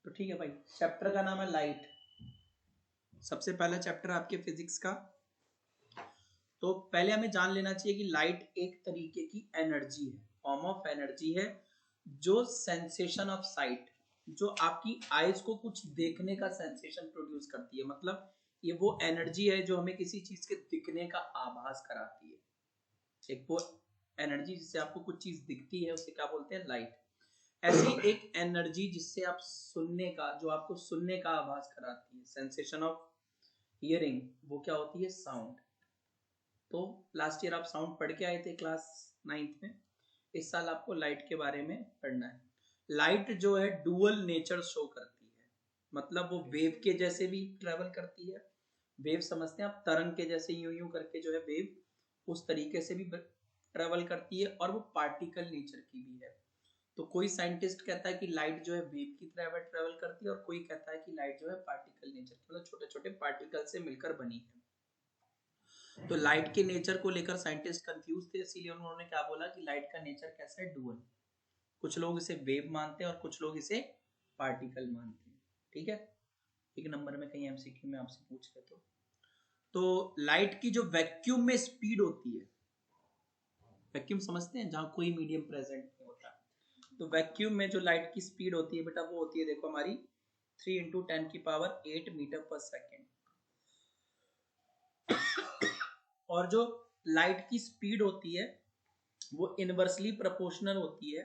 तो ठीक है भाई, चैप्टर का नाम है लाइट। सबसे पहला चैप्टर आपके फिजिक्स का। तो पहले हमें जान लेना चाहिए कि लाइट एक तरीके की एनर्जी है, फॉर्म ऑफ एनर्जी है, जो सेंसेशन ऑफ साइट, जो आपकी आईज को कुछ देखने का सेंसेशन प्रोड्यूस करती है। मतलब ये वो एनर्जी है जो हमें किसी चीज के दिखने का आभास कराती है। एक वो एनर्जी जिससे आपको कुछ चीज दिखती है उसे क्या बोलते हैं, लाइट। ऐसी एक एनर्जी जिससे आप सुनने का, जो आपको सुनने का आभास कराती है, सेंसेशन ऑफ हियरिंग, वो क्या होती है, साउंड। तो लास्ट ईयर आप साउंड पढ़ के आए थे क्लास 9th में। इस साल आपको लाइट के बारे में पढ़ना है। लाइट जो है डुअल नेचर शो करती है, मतलब वो वेव के जैसे भी ट्रेवल करती है। वेव समझते हैं आप, तरंग के जैसे यूं यूं करके जो है वेव उस तरीके से भी ट्रेवल करती है, और वो पार्टिकल नेचर की भी है। तो कोई साइंटिस्ट कहता है कि लाइट जो है वेव की तरह ट्रेवल करती है, और कोई कहता है कि लाइट जो है पार्टिकल नेचर, मतलब छोटे छोटे पार्टिकल से मिलकर बनी है। तो लाइट के नेचर को लेकर साइंटिस्ट कंफ्यूज थे, इसीलिए उन्होंने क्या बोला कि लाइट का नेचर कैसा है, डुअल। कुछ लोग इसे वेव मानते हैं और कुछ लोग इसे पार्टिकल मानते हैं। ठीक है, एक नंबर में कहीं एमसीक्यू में आपसे पूछ ले तो लाइट की जो वैक्यूम में स्पीड होती है, वैक्यूम समझते हैं, जहां कोई मीडियम प्रेजेंट नहीं होता, तो वैक्यूम में जो लाइट की स्पीड होती है बेटा, वो होती है, देखो हमारी 3 × 10⁸ मीटर पर सेकेंड। और जो लाइट की स्पीड होती है वो इनवर्सली प्रोपोर्शनल होती है।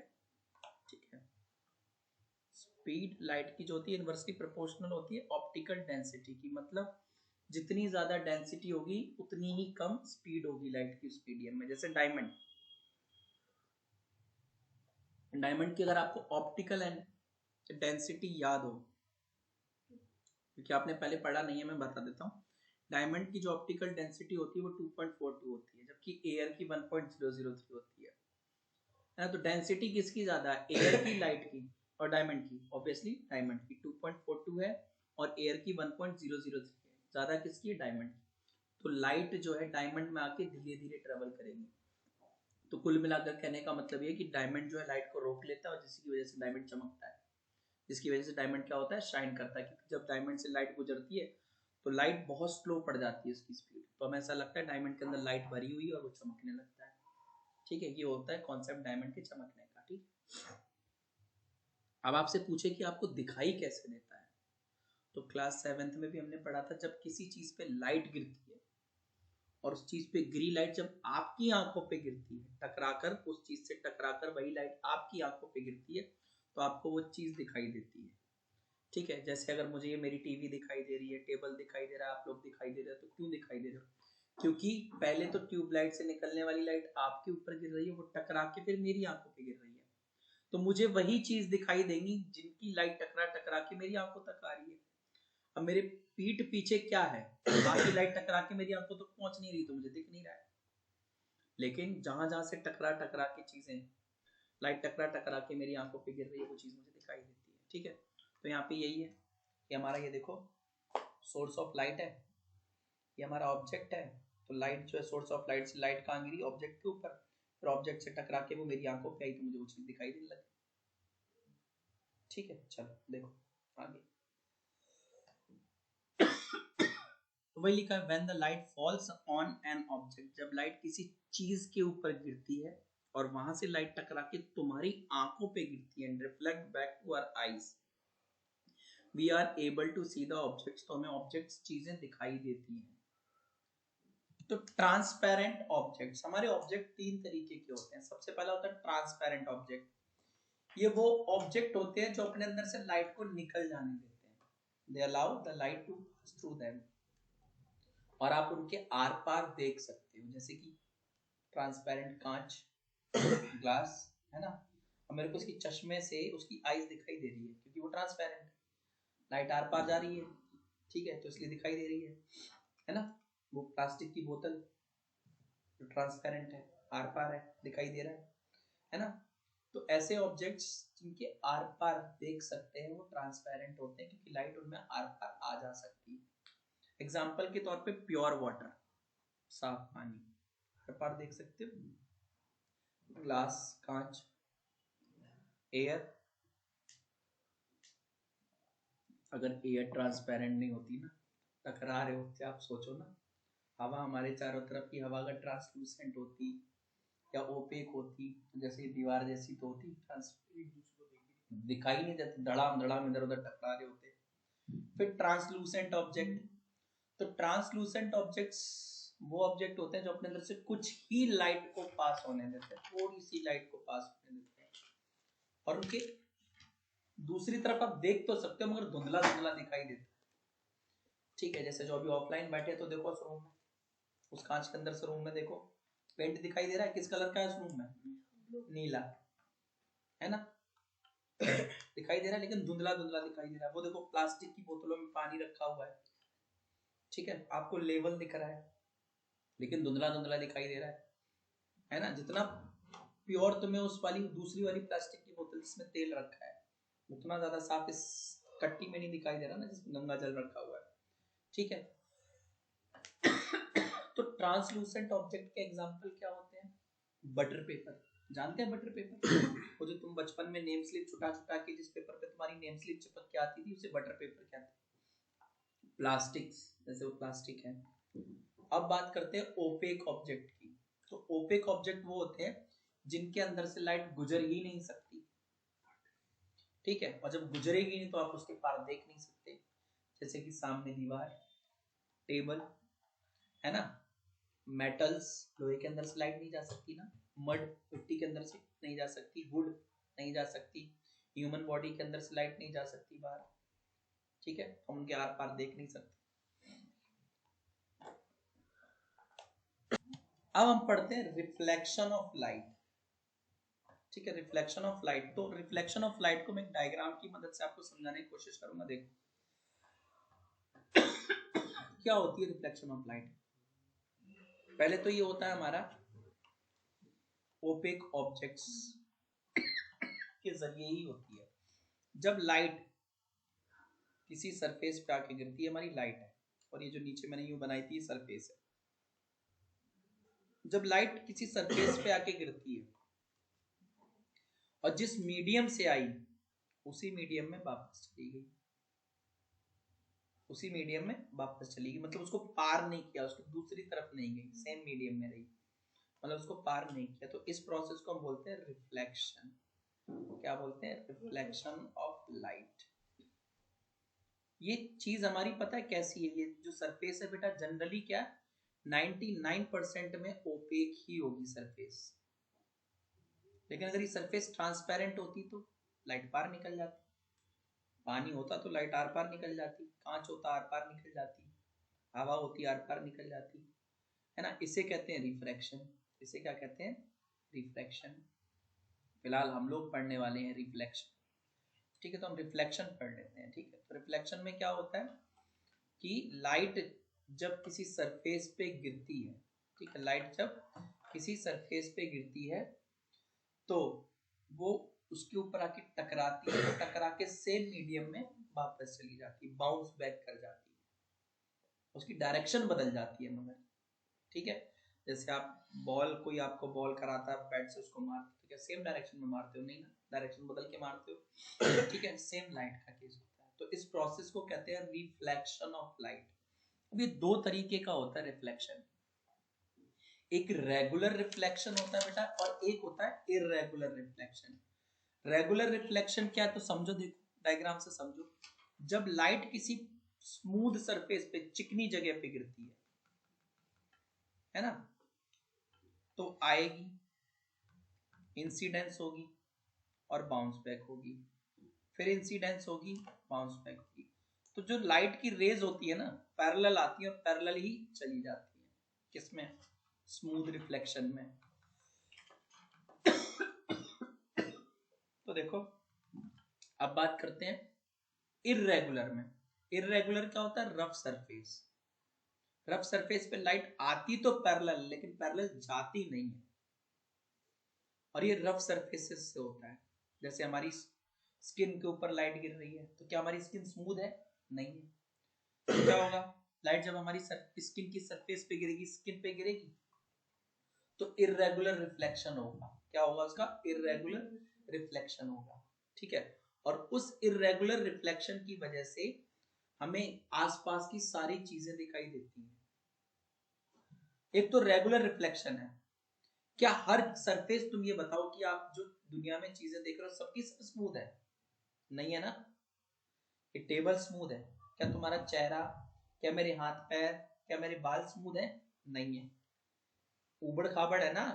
ठीक है, स्पीड लाइट की जो होती है इनवर्सली प्रोपोर्शनल होती है ऑप्टिकल डेंसिटी की। मतलब जितनी ज्यादा डेंसिटी होगी उतनी ही कम स्पीड होगी लाइट की स्पीड में। जैसे डायमंड की अगर आपको ऑप्टिकल डेंसिटी याद हो, क्योंकि आपने पहले पढ़ा नहीं है, मैं बता देता हूँ। डायमंड की जो ऑप्टिकल डेंसिटी होती है वो 2.42 होती है, जबकि एयर की 1.003 होती है ना। तो डेंसिटी किसकी ज्यादा है, एयर की, लाइट की और डायमंड की? ऑब्वियसली डायमंड की 2.42 है और एयर की 1.003 है। ज्यादा किसकी है, डायमंड की। तो लाइट जो है डायमंड में आके धीरे धीरे ट्रेवल करेगी। तो कुल मिलाकर कहने का मतलब ये कि डायमंड जो है लाइट को रोक लेता है, और जिसकी वजह से डायमंड चमकता है, जिसकी वजह से डायमंड क्या होता है, शाइन करता है। क्योंकि जब डायमंड से लाइट गुजरती है तो लाइट बहुत स्लो पड़ जाती है उसकी स्पीड, तो हमें ऐसा लगता है डायमंड के अंदर लाइट भरी हुई है और वो चमकने लगता है। ठीक है, ये होता है कॉन्सेप्ट डायमंड के चमकने का। ठीक, अब आपसे पूछे कि आपको दिखाई कैसे देता है, तो क्लास 7th में भी हमने पढ़ा था, जब किसी चीज पे लाइट गिरती है और उस चीज पे गिरी लाइट जब आपकी आंखों पे गिरती है, टकराकर, उस चीज से टकराकर वही लाइट आपकी आंखों पे गिरती है, तो आपको वो चीज दिखाई देती है। ठीक है, जैसे अगर मुझे ये मेरी टीवी दिखाई दे रही है, टेबल दिखाई दे रहा है, आप लोग दिखाई दे रहे हो, तो क्यों दिखाई दे रहे हो? क्योंकि पहले तो ट्यूबलाइट से निकलने वाली लाइट आपके ऊपर गिर रही है, वो टकरा के फिर मेरी आंखों पे गिर रही है, तो मुझे वही चीज दिखाई देंगी जिनकी लाइट टकरा टकरा के मेरी आंखों तक आ रही है। अब मेरे पीठ पीछे क्या है, आपकी लाइट टकरा के मेरी आंखों तक पहुंच नहीं रही, तो मुझे दिख नहीं रहा है। लेकिन जहां जहां से टकरा टकरा के चीजें, लाइट टकरा टकरा के मेरी आंखों पे गिर रही है, वो चीज मुझे दिखाई देती है। ठीक है, तो यहाँ पे यही है कि हमारा, ये देखो सोर्स ऑफ लाइट है, ये हमारा ऑब्जेक्ट है। तो लाइट जो है, सोर्स ऑफ लाइट से लाइट कहाँ गिरी, ऑब्जेक्ट के ऊपर, फिर ऑब्जेक्ट से टकरा के वो मेरी आंखों पे आई, तो मुझे वो चीज दिखाई देने लगी। ठीक है, चलो देखो आगे। तो वही लिखा है, when the light falls on an object, जब लाइट किसी चीज के ऊपर गिरती है और वहां से लाइट टकरा के तुम्हारी आंखों पे गिरती है, and reflect back to our eyes, we are able to see the objects, तो हमें ऑब्जेक्ट्स, चीजें दिखाई देती हैं। तो ट्रांसपेरेंट ऑब्जेक्ट्स, हमारे ऑब्जेक्ट 3 तरीके के होते हैं। सबसे पहला होता है ट्रांसपेरेंट ऑब्जेक्ट। ये वो ऑब्जेक्ट होते हैं जो अपने अंदर से लाइट को निकल जाने देते हैं, they allow the light to pass through them, और आप उनके आर पार देख सकते हो, जैसे कि ट्रांसपेरेंट कांच, ग्लास, है ना। अब मेरे को उसकी चश्मे से उसकी आईज दिखाई दे रही है क्योंकि वो ट्रांसपेरेंट है, लाइट आर पार जा रही है, ठीक है, तो इसलिए दिखाई दे रही है ना। वो प्लास्टिक की बोतल जो ट्रांसपेरेंट है, आर पार है, दिखाई दे रहा है ना। तो ऐसे ऑब्जेक्ट्स जिनके आर पार देख सकते हैं वो ट्रांसपेरेंट होते हैं, क्योंकि लाइट उनमें आर पार आ जा सकती है। एग्जाम्पल के तौर पे प्योर वाटर, साफ पानी, आर पार देख सकते हो। ग्लास, कांच, एयर, अगर एयर ट्रांसपेरेंट नहीं होती ना, टकरा रहे होते, आप सोचो ना, हवा हमारे चारों तरफ की हवा अगर ट्रांसलूसेंट होती या ओपेक होती, तो जैसे दीवार जैसी तो होती, दिखाई नहीं देती, धड़ाम धड़ाम इधर उधर टकरा रहे होते। फिर ट्रांसलूसेंट ऑब्जेक्ट, तो ट्रांसलूसेंट ऑब्जेक्ट्स वो ऑब्जेक्ट होते हैं जो अपने अंदर से कुछ ही लाइट को पास होने देते हैं, थोड़ी सी लाइट को पास होने देते हैं, और उनके दूसरी तरफ आप देख तो सकते हो मगर धुंधला धुंधला दिखाई देता है। ठीक है, जैसे जो अभी ऑफलाइन बैठे तो देखो उस रूम में, उस कांच के अंदर से रूम में देखो, पेंट दिखाई दे रहा है, किस कलर का है उस रूम में? नीला, है ना? दिखाई दे रहा है, लेकिन धुंधला धुंधला दिखाई दे रहा है। वो देखो प्लास्टिक की बोतलों में पानी रखा हुआ है, ठीक है, आपको लेवल दिख रहा है, लेकिन धुंधला धुंधला दिखाई दे रहा है ना? जितना प्योर तुम्हें उस वाली दूसरी वाली प्लास्टिक की बोतल जिसमें तेल रखा है, उतना ज्यादा साफ इस कट्टी में नहीं दिखाई दे रहा ना, जिसमें गंगा जल रखा हुआ है। ठीक है, तो ट्रांसलूसेंट ऑब्जेक्ट के एग्जांपल क्या होते हैं? बटर पेपर, जानते हैं बटर पेपर? वो जो तुम बचपन में नेम स्लिप छुटा छुटा के जिस पेपर पे तुम्हारी नेम स्लिप चिपक के आती थी, उसे बटर पेपर कहते हैं। प्लास्टिक्स, जैसे वो प्लास्टिक है। अब बात करते हैं ओपेक ऑब्जेक्ट की। तो ओपेक ऑब्जेक्ट वो होते हैं जिनके अंदर से लाइट गुजर ही नहीं सकती, ठीक है, और जब गुजरेगी नहीं तो आप उसके पार देख नहीं सकते, जैसे कि सामने दीवार, टेबल, है ना? मेटल्स, लोहे के अंदर से लाइट नहीं जा सकती ना, मड, मिट्टी के अंदर से नहीं जा सकती, वुड नहीं जा सकती, ह्यूमन बॉडी के अंदर से लाइट नहीं जा सकती बाहर, ठीक है, हम उनके आर पार देख नहीं सकते। अब हम पढ़ते हैं रिफ्लेक्शन ऑफ लाइट, ठीक है, रिफ्लेक्शन ऑफ लाइट। तो रिफ्लेक्शन ऑफ लाइट को मैं एक डायग्राम की मदद से आपको समझाने की कोशिश करूंगा। देखो क्या होती है रिफ्लेक्शन ऑफ लाइट। पहले तो ये होता है हमारा ओपेक ऑब्जेक्ट्स के जरिए ही होती है। जब लाइट किसी सरफेस पे आके गिरती है, हमारी लाइट है, और ये जो नीचे मैंने यूं बनाई थी सरफेस है। जब लाइट किसी सरफेस पे आके गिरती है और जिस मीडियम से आई उसी मीडियम में वापस चली गई, उसी मीडियम में वापस चली गई, मतलब उसको पार नहीं किया, उसको दूसरी तरफ नहीं गई, सेम मीडियम में रही, मतलब उसको पार नहीं किया। तो इस प्रोसेस को हम बोलते हैं रिफ्लेक्शन। क्या बोलते हैं? Reflection of light. ये चीज हमारी पता है कैसी है? ये जो सरफेस है बेटा, जनरली क्या 99% में ओपेक ही होगी सरफेस, लेकिन अगर ये सरफेस ट्रांसपेरेंट होती तो लाइट पार निकल जाती, पानी होता तो लाइट आर पार निकल जाती, कांच होता आर पार निकल जाती, हवा होती आर पार निकल जाती, है ना? इसे कहते हैं रिफ्रैक्शन। इसे क्या कहते हैं? रिफ्रैक्शन। फिलहाल हम लोग पढ़ने वाले हैं रिफ्लेक्शन, ठीक है, तो हम रिफ्लेक्शन पढ़ लेते हैं। ठीक है, तो रिफ्लेक्शन में क्या होता है कि लाइट जब किसी सरफेस पे गिरती है, ठीक है, लाइट जब किसी सरफेस पे गिरती है तो वो उसके ऊपर आके टकराती है, टकरा के सेम मीडियम में वापस चली जाती है, बाउंस बैक कर जाती है, उसकी डायरेक्शन बदल जाती है मगर, ठीक है। जैसे आप बॉल, कोई आपको बॉल कराता है बैट से, उसको मारते हो, ठीक है, सेम डायरेक्शन में मारते हो नहीं ना, डायरेक्शन बदल के मारते हो, ठीक है, सेम लाइट का केस होता है। तो इस प्रोसेस को कहते हैं रिफ्लेक्शन ऑफ लाइट। अब ये दो तरीके का होता है रिफ्लेक्शन, एक रेगुलर रिफ्लेक्शन होता है बेटा, और एक होता है इररेगुलर रिफ्लेक्शन। रेगुलर रिफ्लेक्शन क्या है तो समझो, देखो डायग्राम से समझो। जब लाइट किसी स्मूथ सरफेस पे, चिकनी जगह पे गिरती है ना, तो आएगी, इंसिडेंस होगी और बाउंस बैक होगी, फिर इंसिडेंस होगी, बाउंस बैक होगी। तो जो लाइट की रेज होती है ना, पैरेलल आती है और पैरेलल ही चली जाती है, किसमें? स्मूथ रिफ्लेक्शन में। तो देखो अब बात करते हैं इररेगुलर में। इररेगुलर क्या होता है? Rough surface. रफ सरफेस पे लाइट आती तो पैरेलल, लेकिन पैरेलल जाती नहीं है, और ये रफ सरफेसेस से होता है। जैसे हमारी स्किन के ऊपर लाइट गिर रही है, तो क्या हमारी स्किन स्मूथ है? नहीं है। तो क्या होगा? लाइट जब हमारी स्किन की सरफेस पे गिरेगी, स्किन पे गिरेगी, तो इररेगुलर रिफ्लेक्शन होगा। क्या होगा उसका? इररेगुलर रिफ्लेक्शन होगा, ठीक है। और उस इररेगुलर रिफ्लेक्शन की वजह से हमें आसपास की सारी चीजें दिखाई देती हैं। एक तो रेगुलर रिफ्लेक्शन है। क्या हर सरफेस, तुम ये बताओ कि आप जो दुनिया में चीजें देख रहे हो सबकी सब स्मूथ है? नहीं है ना। ये टेबल स्मूथ है? क्या तुम्हारा चेहरा, क्या मेरे हाथ पैर, क्या मेरे बाल स्मूथ है? नहीं है, उबड़ खाबड़ है ना।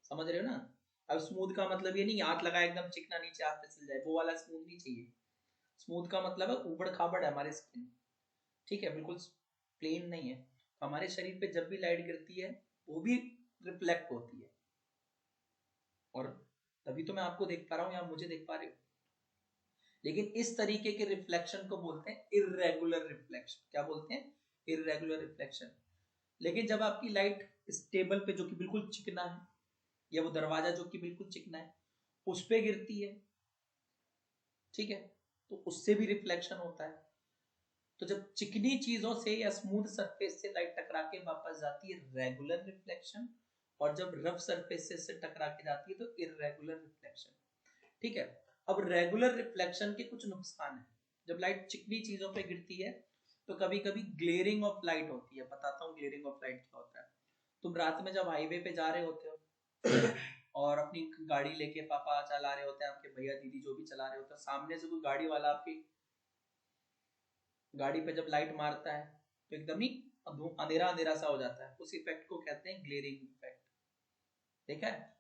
समझ रहे हो ना। अब स्मूथ का मतलब ये नहीं हाथ लगा एकदम चिकना नीचे हाथ पे चल जाए, वो वाला स्मूथ नहीं चाहिए। स्मूथ का मतलब है उबड़ खाबड़ है हमारी स्किन, ठीक है, बिल्कुल प्लेन नहीं है। तो हमारे शरीर पे जब भी लाइट गिरती है वो भी रिफ्लेक्ट होती है, और तभी तो मैं आपको देख पा रहा हूँ या मुझे देख पा रहे हो। लेकिन इस तरीके के रिफ्लेक्शन को बोलते हैं इर्रेगुलर रिफ्लेक्शन। क्या बोलते हैं? Irregular reflection. लेकिन जब आपकी लाइट इस टेबल पे जो कि बिल्कुल चिकना है, या वो दरवाजा जो कि बिल्कुल चिकना है उस पे गिरती है, ठीक है, तो उससे भी रिफ्लेक्शन होता है। तो जब चिकनी चीजों से या स्मूथ सरफेस से लाइट टकरा के वापस जाती है रेगुलर रिफ्लेक्शन, और जब रफ सरफेस से टकरा के जाती है तो इर्रेगुलर रिफ्लेक्शन, ठीक है। अब रेगुलर रिफ्लेक्शन के कुछ नुकसान है। जब लाइट चिकनी चीजों पे गिरती है तो कभी कभी ग्लेयरिंग ऑफ लाइट होती है। बताता हूँ ग्लेयरिंग ऑफ लाइट क्या होता है। तुम रात में जब हाईवे पे जा रहे होते हो और अपनी गाड़ी लेके, पापा चला रहे होते हैं, आपके भैया दीदी जो भी चला रहे होते हैं, सामने से कोई गाड़ी वाला आपकी गाड़ी पे जब लाइट मारता है तो एकदम ही अंधेरा अंधेरा सा हो जाता है। उस इफेक्ट को कहते हैं ग्लेयरिंग इफेक्ट, देखा है।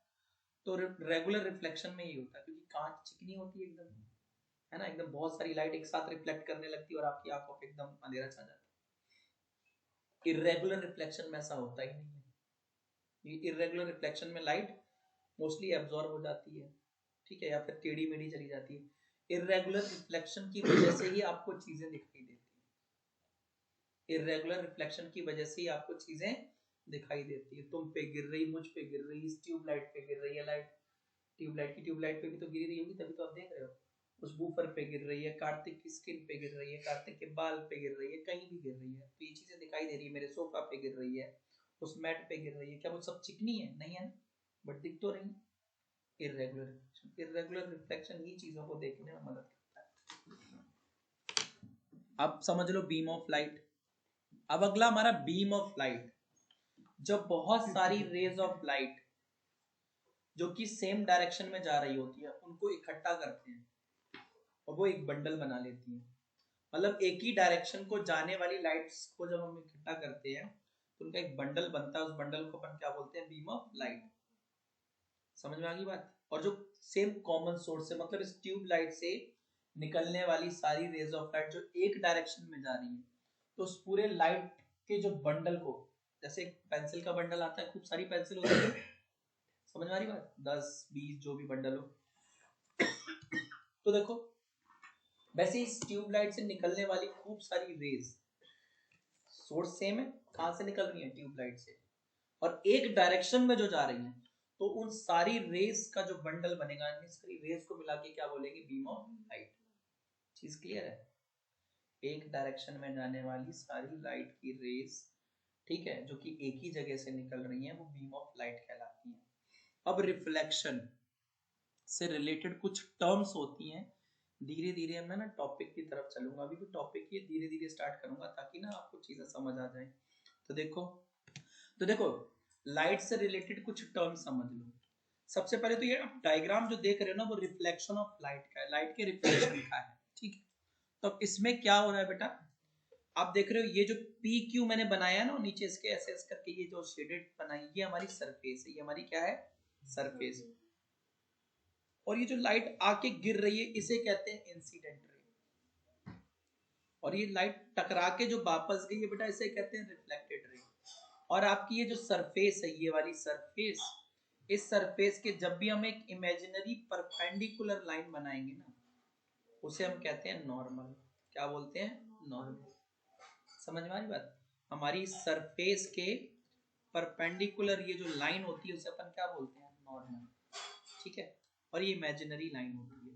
तो रेगुलर रिफ्लेक्शन में ये होता है क्योंकि कांच चिकनी होती है एकदम, है ना, एकदम बहुत सारी लाइट एक साथ रिफ्लेक्ट करने लगती है और आपकी आंखों पे एकदम अंधेरा छा जाता है। इर्रेगुलर रिफ्लेक्शन में ऐसा होता ही नहीं है। इर्रेगुलर रिफ्लेक्शन में लाइट मोस्टली एब्जॉर्ब हो जाती है, ठीक है, या फिर टेढ़ी मेढ़ी चली जाती है। इर्रेगुलर रिफ्लेक्शन की वजह से ही आपको चीजें दिखाई देती है। इर्रेगुलर रिफ्लेक्शन की वजह से ही आपको चीजें दिखाई देती है। तुम पे गिर रही, मुझ पे गिर रही, इस ट्यूबलाइट पे गिर रही है लाइट, ट्यूबलाइट पे भी तो गिरी रही होगी, तभी तो आप देख रहे हो। उस बूफर पे गिर रही है, कार्तिक की स्किन पे गिर रही है, कार्तिक के बाल पे गिर रही है, कहीं भी गिर रही है, तो ये चीजें दिखाई दे रही है। मेरे सोफा पे गिर रही है, उस मैट पे गिर रही है, क्या वो सब चिकनी है? नहीं है, बट दिख तो रही। इर्रेगुलर रिफ्लेक्शन, इर्रेगुलर रिफ्लेक्शन ही चीजों को देखने में मदद करता है। अब समझ लो बीम ऑफ लाइट। अब अगला हमारा बीम ऑफ लाइट, जब बहुत सारी रेज ऑफ लाइट जो कि सेम डायरेक्शन में जा रही होती है उनको इकट्ठा करते हैं और वो एक बंडल बना लेती है। मतलब एक ही डायरेक्शन को जाने वाली लाइट्स को जब हम इकट्ठा करते हैं तो उनका एक बंडल बनता है। उस बंडल को अपन क्या बोलते हैं? Beam of light. समझ में आ गई बात? और जो सेम कॉमन सोर्स है, मतलब इस ट्यूब लाइट से निकलने वाली सारी रेज ऑफ लाइट जो एक डायरेक्शन में जा रही है, तो उस पूरे लाइट के जो बंडल को, जैसे एक पेंसिल का बंडल आता है, खूब सारी पेंसिल होती है, समझ में आ रही बात? 10 20 जो भी बंडल हो तो देखो वैसे इस ट्यूबलाइट से निकलने वाली खूब सारी रेज, सोर्स सेम है, कहां से निकल रही है? ट्यूबलाइट से, और एक डायरेक्शन में जो जा रही है, तो उन सारी रेज का जो बंडल बनेगा, सारी रेज को मिला के क्या बोलेंगे? Beam of light. चीज क्लियर है? एक डायरेक्शन में जाने वाली सारी लाइट की रेज, ठीक है, जो कि एक ही जगह से निकल रही है, वो बीम ऑफ लाइट कहलाती है। अब रिफ्लेक्शन से रिलेटेड कुछ टर्म्स होती हैं। धीरे धीरे मैं ना टॉपिक की तरफ चलूंगा, अभी भी टॉपिक ये धीरे धीरे स्टार्ट करूंगा ताकि ना आपको चीजें समझ आ जाए। तो देखो लाइट से रिलेटेड कुछ टर्म्स समझ लो। सबसे पहले तो ये आप डायग्राम जो देख रहे हो ना, वो रिफ्लेक्शन ऑफ लाइट का है, लाइट के रिफ्लेक्शन का है, ठीक है। तो अब इसमें क्या हो रहा है बेटा, आप देख रहे हो ये जो पी क्यू मैंने बनाया है ना नीचे इसके ऐसे करके, ये जो शेडेड बनाई, ये हमारी सरफेस है, ये हमारी क्या है? सरफेस। और ये जो लाइट आके गिर रही है इसे कहते हैं इंसिडेंट रे, और ये लाइट टकरा के जो वापस गई है बेटा इसे कहते हैं रिफ्लेक्टेड रे। और आपकी ये जो सरफेस है, ये वाली सरफेस, इस सरफेस के जब भी हम एक इमेजिनरी परपेंडिकुलर लाइन बनाएंगे ना, उसे हम कहते हैं नॉर्मल। क्या बोलते हैं? नॉर्मल। समझ में आ रही बात? हमारी सरफेस के परपेंडिकुलर ये जो लाइन होती है उसे अपन क्या बोलते हैं? नॉर्मल, ठीक है। और ये इमेजिनरी लाइन होती है।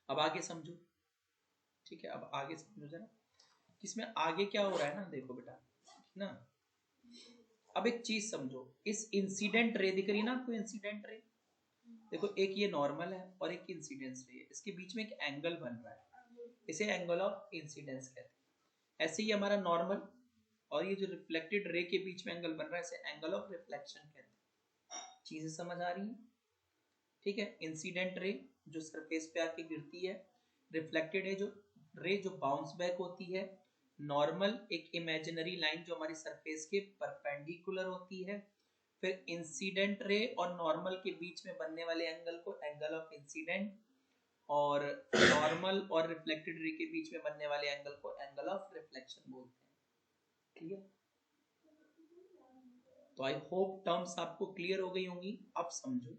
अब आगे समझो, ठीक है, अब आगे समझो जरा, इसमें आगे क्या हो रहा है ना, देखो बेटा ना, अब एक चीज समझो, इस इंसिडेंट रे दिख रही है ना आपको? इंसिडेंट रे देखो, एक ये नॉर्मल है और एक इंसिडेंस रे है, इसके बीच में एक एंगल बन रहा है। इसे एंगल ऑफ इंसिडेंस कहते हैं। ऐसे ही हमारा नॉर्मल और ये जो रिफ्लेक्टेड रे के बीच में एंगल बन रहा है इसे एंगल ऑफ रिफ्लेक्शन कहते हैं। चीजें समझ आ रही है? ठीक है, इंसिडेंट रे जो सरफेस पे आके गिरती है, रिफ्लेक्टेड है जो रे जो बाउंस बैक होती है, नॉर्मल एक इमेजिनरी लाइन जो हमारी सरफेस के परपेंडिकुलर होती है, फिर इंसिडेंट रे और नॉर्मल के बीच में बनने वाले एंगल को एंगल ऑफ इंसिडेंट, और नॉर्मल और रिफ्लेक्टेड रे के बीच में बनने वाले एंगल को एंगल ऑफ रिफ्लेक्शन बोलते हैं। क्लियर? तो आई होप टर्म्स आपको क्लियर हो गई होंगी। अब समझो,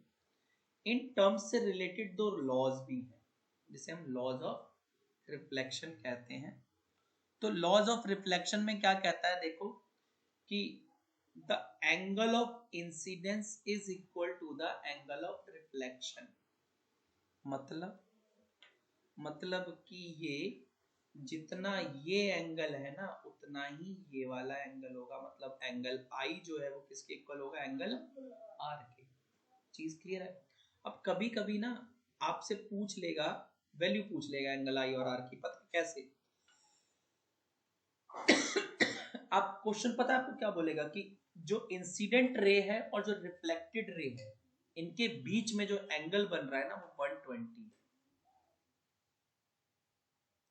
इन टर्म्स से रिलेटेड दो लॉज भी हैं जिसे हम लॉज ऑफ रिफ्लेक्शन कहते हैं। तो लॉज ऑफ रिफ्लेक्शन में क्या कहता है, देखो कि the angle of incidence is equal to the angle of reflection. मतलब कि ये जितना ये एंगल है ना उतना ही ये वाला एंगल होगा। मतलब एंगल आई जो है वो किसके इक्वल होगा, एंगल आर के। चीज क्लियर है? अब कभी कभी ना आपसे पूछ लेगा, वैल्यू पूछ लेगा एंगल आई और आर की, पता कैसे? आप क्वेश्चन पता है आपको क्या बोलेगा कि जो इंसिडेंट रे है और जो रिफ्लेक्टेड रे है इनके बीच में जो एंगल बन रहा है ना वो 120 है।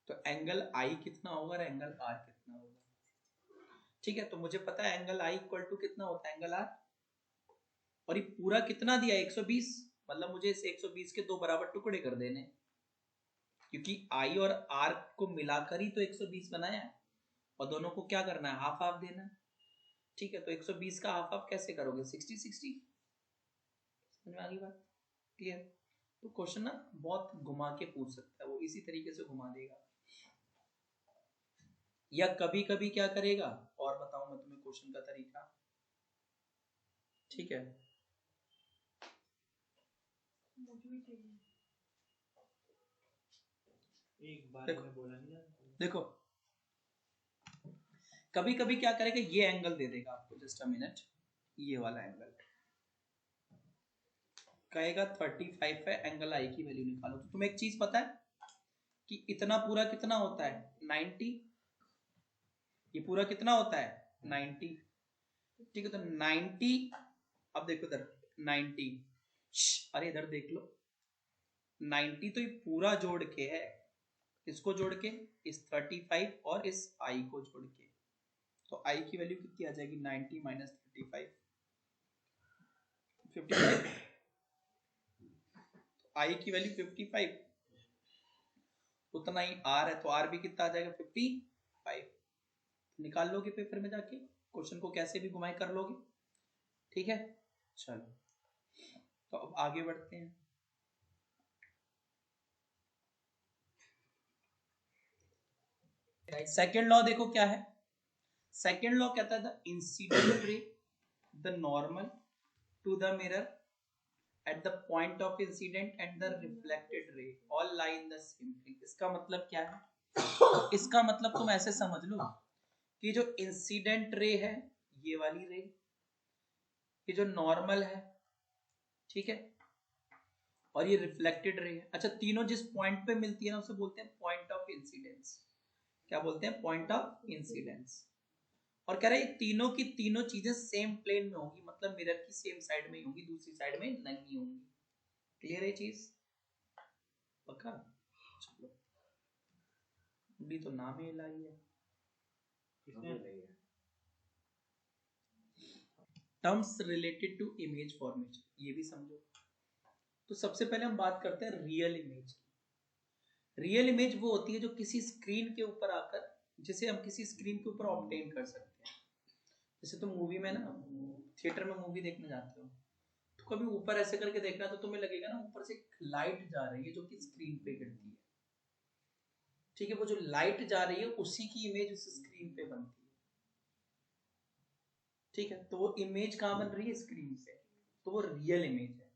तो एंगल आई कितना होगा और एंगल आर कितना होगा? ठीक है, तो मुझे पता है एंगल आई इक्वल टू कितना होता है एंगल आर, और ये पूरा कितना दिया 120, मतलब मुझे इस 120 के दो बराबर टुकड़े कर देने, क्योंकि आई और आर को मिलाकर ही तो 120 बनाया है और दोनों को क्या करना है, हाफ हाफ देना है। ठीक है, तो 120 का हाफ हाफ कैसे करोगे, 60 60। समझ में आ गई बात? क्लियर? तो क्वेश्चन ना बहुत घुमा के पूछ सकता है, वो इसी तरीके से घुमा देगा। या कभी कभी क्या करेगा, और बताऊं मैं तुम्हें क्वेश्चन का तरीका। ठीक है, एक बार में बोला नहीं जाता। देखो कभी कभी क्या करेगा, ये एंगल दे देगा आपको, जस्ट अ मिनट, ये वाला एंगल कहेगा 35 है, एंगल आई की वैल्यू निकालो। तो तुम्हें एक चीज पता है कि इतना पूरा कितना होता है 90, ये पूरा कितना होता है 90। ठीक है, तो 90, अब देखो इधर 90, अरे इधर देख लो 90 तो ये पूरा जोड़ के है, इसको जोड़ के, इस 35 और इस आई को जोड़ के, तो आई की वैल्यू कितनी आ जाएगी 90 माइनस 35, 55। तो आई की वैल्यू 55, उतना ही आर है, तो आर भी कितना आ जाएगा 55। निकाल लोगे पेपर में जाके, क्वेश्चन को कैसे भी घुमाई कर लोगे। ठीक है, चलो तो अब आगे बढ़ते हैं। सेकेंड लॉ देखो क्या है। सेकेंड लॉ कहता है the incident ray the normal to the mirror at the point of incident and the reflected ray all lie in the same thing। इसका मतलब क्या है? इसका मतलब तुम ऐसे समझ लो कि जो इंसिडेंट रे है ये वाली रे, ये जो नॉर्मल है, ठीक है, और ये रिफ्लेक्टेड रे है। अच्छा, तीनों जिस पॉइंट पे मिलती है ना उसे बोलते हैं पॉइंट ऑफ इंसिडेंस। क्या बोलते हैं? Point of incidence. और कह रहा है तीनों की तीनों चीजें सेम प्लेन में होंगी, मतलब मिरर की सेम साइड में ही होंगी, दूसरी साइड में नहीं होंगी। क्लियर है चीज? पक्का? चलो, भी तो नाम ही लाई है, किसने लाई है? Terms related to image formation, ये भी समझो। तो सबसे पहले हम बात करते हैं रियल इमेज की। रियल इमेज वो होती है जो किसी स्क्रीन के ऊपर आकर, जिसे हम किसी स्क्रीन के ऊपर ऑब्टेन कर सकते हैं। जैसे तुम मूवी में ना, थिएटर में मूवी देखने जाते हो, तो कभी ऊपर ऐसे करके देखना तो तुम्हें लगेगा ना ऊपर से लाइट जा रही है जो कि स्क्रीन पे गिरती है। ठीक है, वो जो लाइट जा रही है उसी की इमेज उस स्क्रीन पे बनती है। ठीक है, तो वो इमेज कहां बन रही है? स्क्रीन पे, तो वो रियल इमेज है।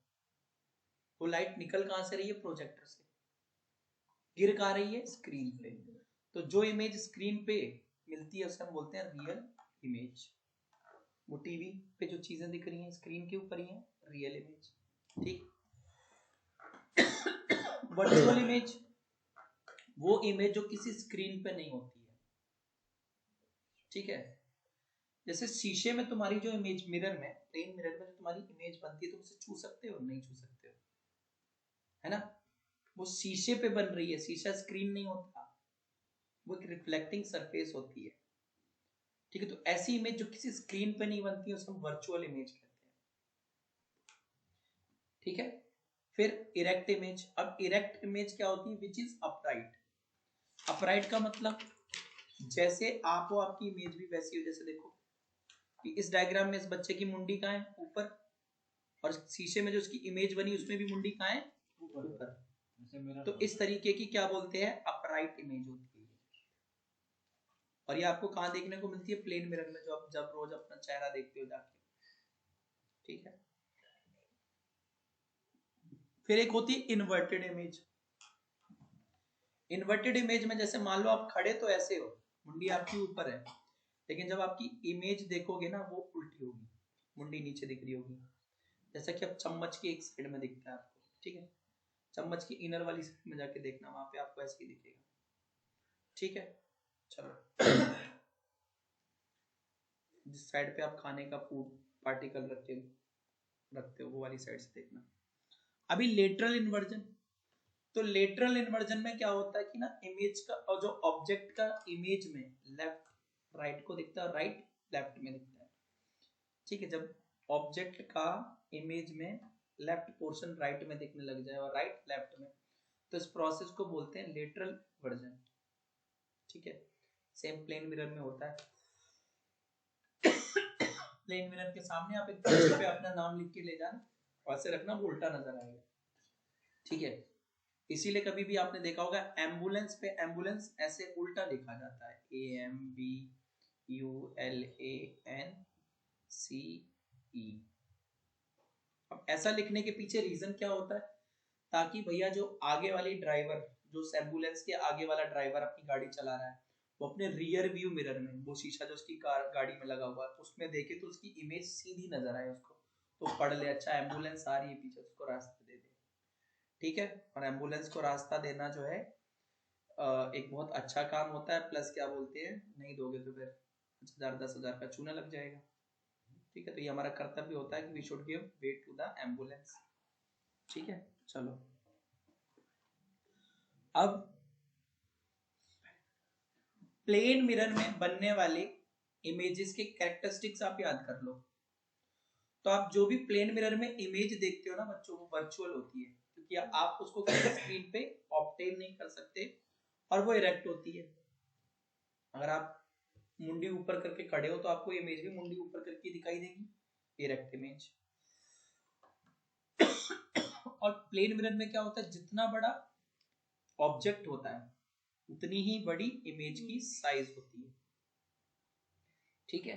वो लाइट निकल कहां से रही है? प्रोजेक्टर से। गिर कहां रही है? स्क्रीन पे। तो जो इमेज स्क्रीन पे मिलती है उसे हम बोलते हैं रियल इमेज। वो टीवी पे जो चीजें दिख रही हैं स्क्रीन के ऊपर ही है, रियल इमेज। ठीक। वर्चुअल इमेज, वो इमेज जो किसी स्क्रीन पे नहीं होती है। ठीक है, जैसे शीशे में तुम्हारी जो इमेज, मिरर में, प्लेन मिरर में जो तुम्हारी इमेज बनती है, तुम उसे छू सकते हो? नहीं छू सकते हो, है ना? वो शीशे पे बन रही है, शीशा स्क्रीन नहीं होता, वो एक रिफ्लेक्टिंग सरफेस होती है। ठीक है, तो ऐसी इमेज जो किसी स्क्रीन पे नहीं बनती है उसे हम वर्चुअल इमेज कहते हैं। ठीक है, फिर इरेक्ट इमेज। अब इरेक्ट इमेज क्या होती है? Which is upright. अपराइट का मतलब जैसे आप हो, आपकी इमेज भी वैसी हो। जैसे देखो कि इस डायग्राम में इस बच्चे की मुंडी कहाँ है? ऊपर, और शीशे में जो उसकी इमेज बनी उसमें भी मुंडी कहाँ है? ऊपर। तो इस तरीके की क्या बोलते हैं? अपराइट इमेज होती है। और ये आपको कहाँ देखने को मिलती है? प्लेन मिरर में, जो आप जब रोज अपना चेहरा देखते हो जाके। ठीक है, फिर एक होती है इन्वर्टेड इमेज। इन्वर्टेड इमेज में जैसे मान लो आप खड़े तो ऐसे हो, मुंडी आपकी ऊपर है, लेकिन जब आपकी इमेज देखोगे ना वो उल्टी होगी, मुंडी नीचे दिख रही होगी। जैसा कि अब चम्मच की एक साइड में दिखता है आपको। ठीक है, चम्मच की इनर वाली साइड में जाके देखना, वहां पे आपको ऐसे ही दिखेगा। ठीक है, चलो जिस साइड पे आप खाने का फूड पार्टिकल रखते हो वो वाली साइड से देखना। अभी लेटरल इन्वर्जन। तो लेटरल इन्वर्जन में क्या होता है कि ना, इमेज का, और जो ऑब्जेक्ट का इमेज में लेफ्ट राइट को दिखता है, राइट लेफ्ट में दिखता है। ठीक है, जब ऑब्जेक्ट का इमेज में लेफ्ट पोर्शन राइट में दिखने लग जाए और राइट लेफ्ट में, तो इस प्रोसेस को बोलते हैं लेटरल वर्जन। ठीक है, सेम प्लेन मिरर में होता है। प्लेन मिरर के सामने आप एक पेज पे अपना नाम लिख के ले जाना, और ऐसे रखना, वो उल्टा नजर आएगा। ठीक है, इसीलिए कभी भी आपने देखा होगा एम्बुलेंस पे एम्बुलेंस ऐसे उल्टा लिखा जाता है, AMBULANCE। अब ऐसा लिखने के पीछे रीजन क्या होता है? ताकि भैया जो आगे वाली ड्राइवर, जो एम्बुलेंस के आगे वाला ड्राइवर अपनी गाड़ी चला रहा है, वो अपने रियर व्यू मिरर में, वो शीशा जो उसकी कार गाड़ी में लगा हुआ है उसमें देखे तो उसकी इमेज सीधी नजर आए उसको, तो पढ़ ले अच्छा एम्बुलेंस आ रही है पीछे, उसको रास्ता दे दे। ठीक है, और एम्बुलेंस को रास्ता देना जो है एक बहुत अच्छा काम होता है। प्लस क्या बोलते हैं, नहीं दोगे तो फिर 5,000 10,000 का चूना लग जाएगा। ठीक है, तो ये हमारा कर्तव्य होता है कि we should give way to the ambulance. ठीक है, चलो अब प्लेन मिरर में बनने वाले इमेजेस के कैरेक्टरिस्टिक्स आप याद कर लो। तो आप जो भी प्लेन मिरर में इमेज देखते हो ना बच्चों, वो वर्चुअल होती है, क्योंकि आप उसको किसी स्क्रीन पे ऑब्टेन नहीं कर सकते, और वो इरेक्ट होती है। अगर आप मुंडी ऊपर करके खड़े हो तो आपको इमेज भी मुंडी ऊपर करके दिखाई देगी, इरेक्ट इमेज। और प्लेन मिरर में क्या होता है, जितना बड़ा ऑब्जेक्ट होता है उतनी ही बड़ी इमेज की साइज होती है। ठीक है,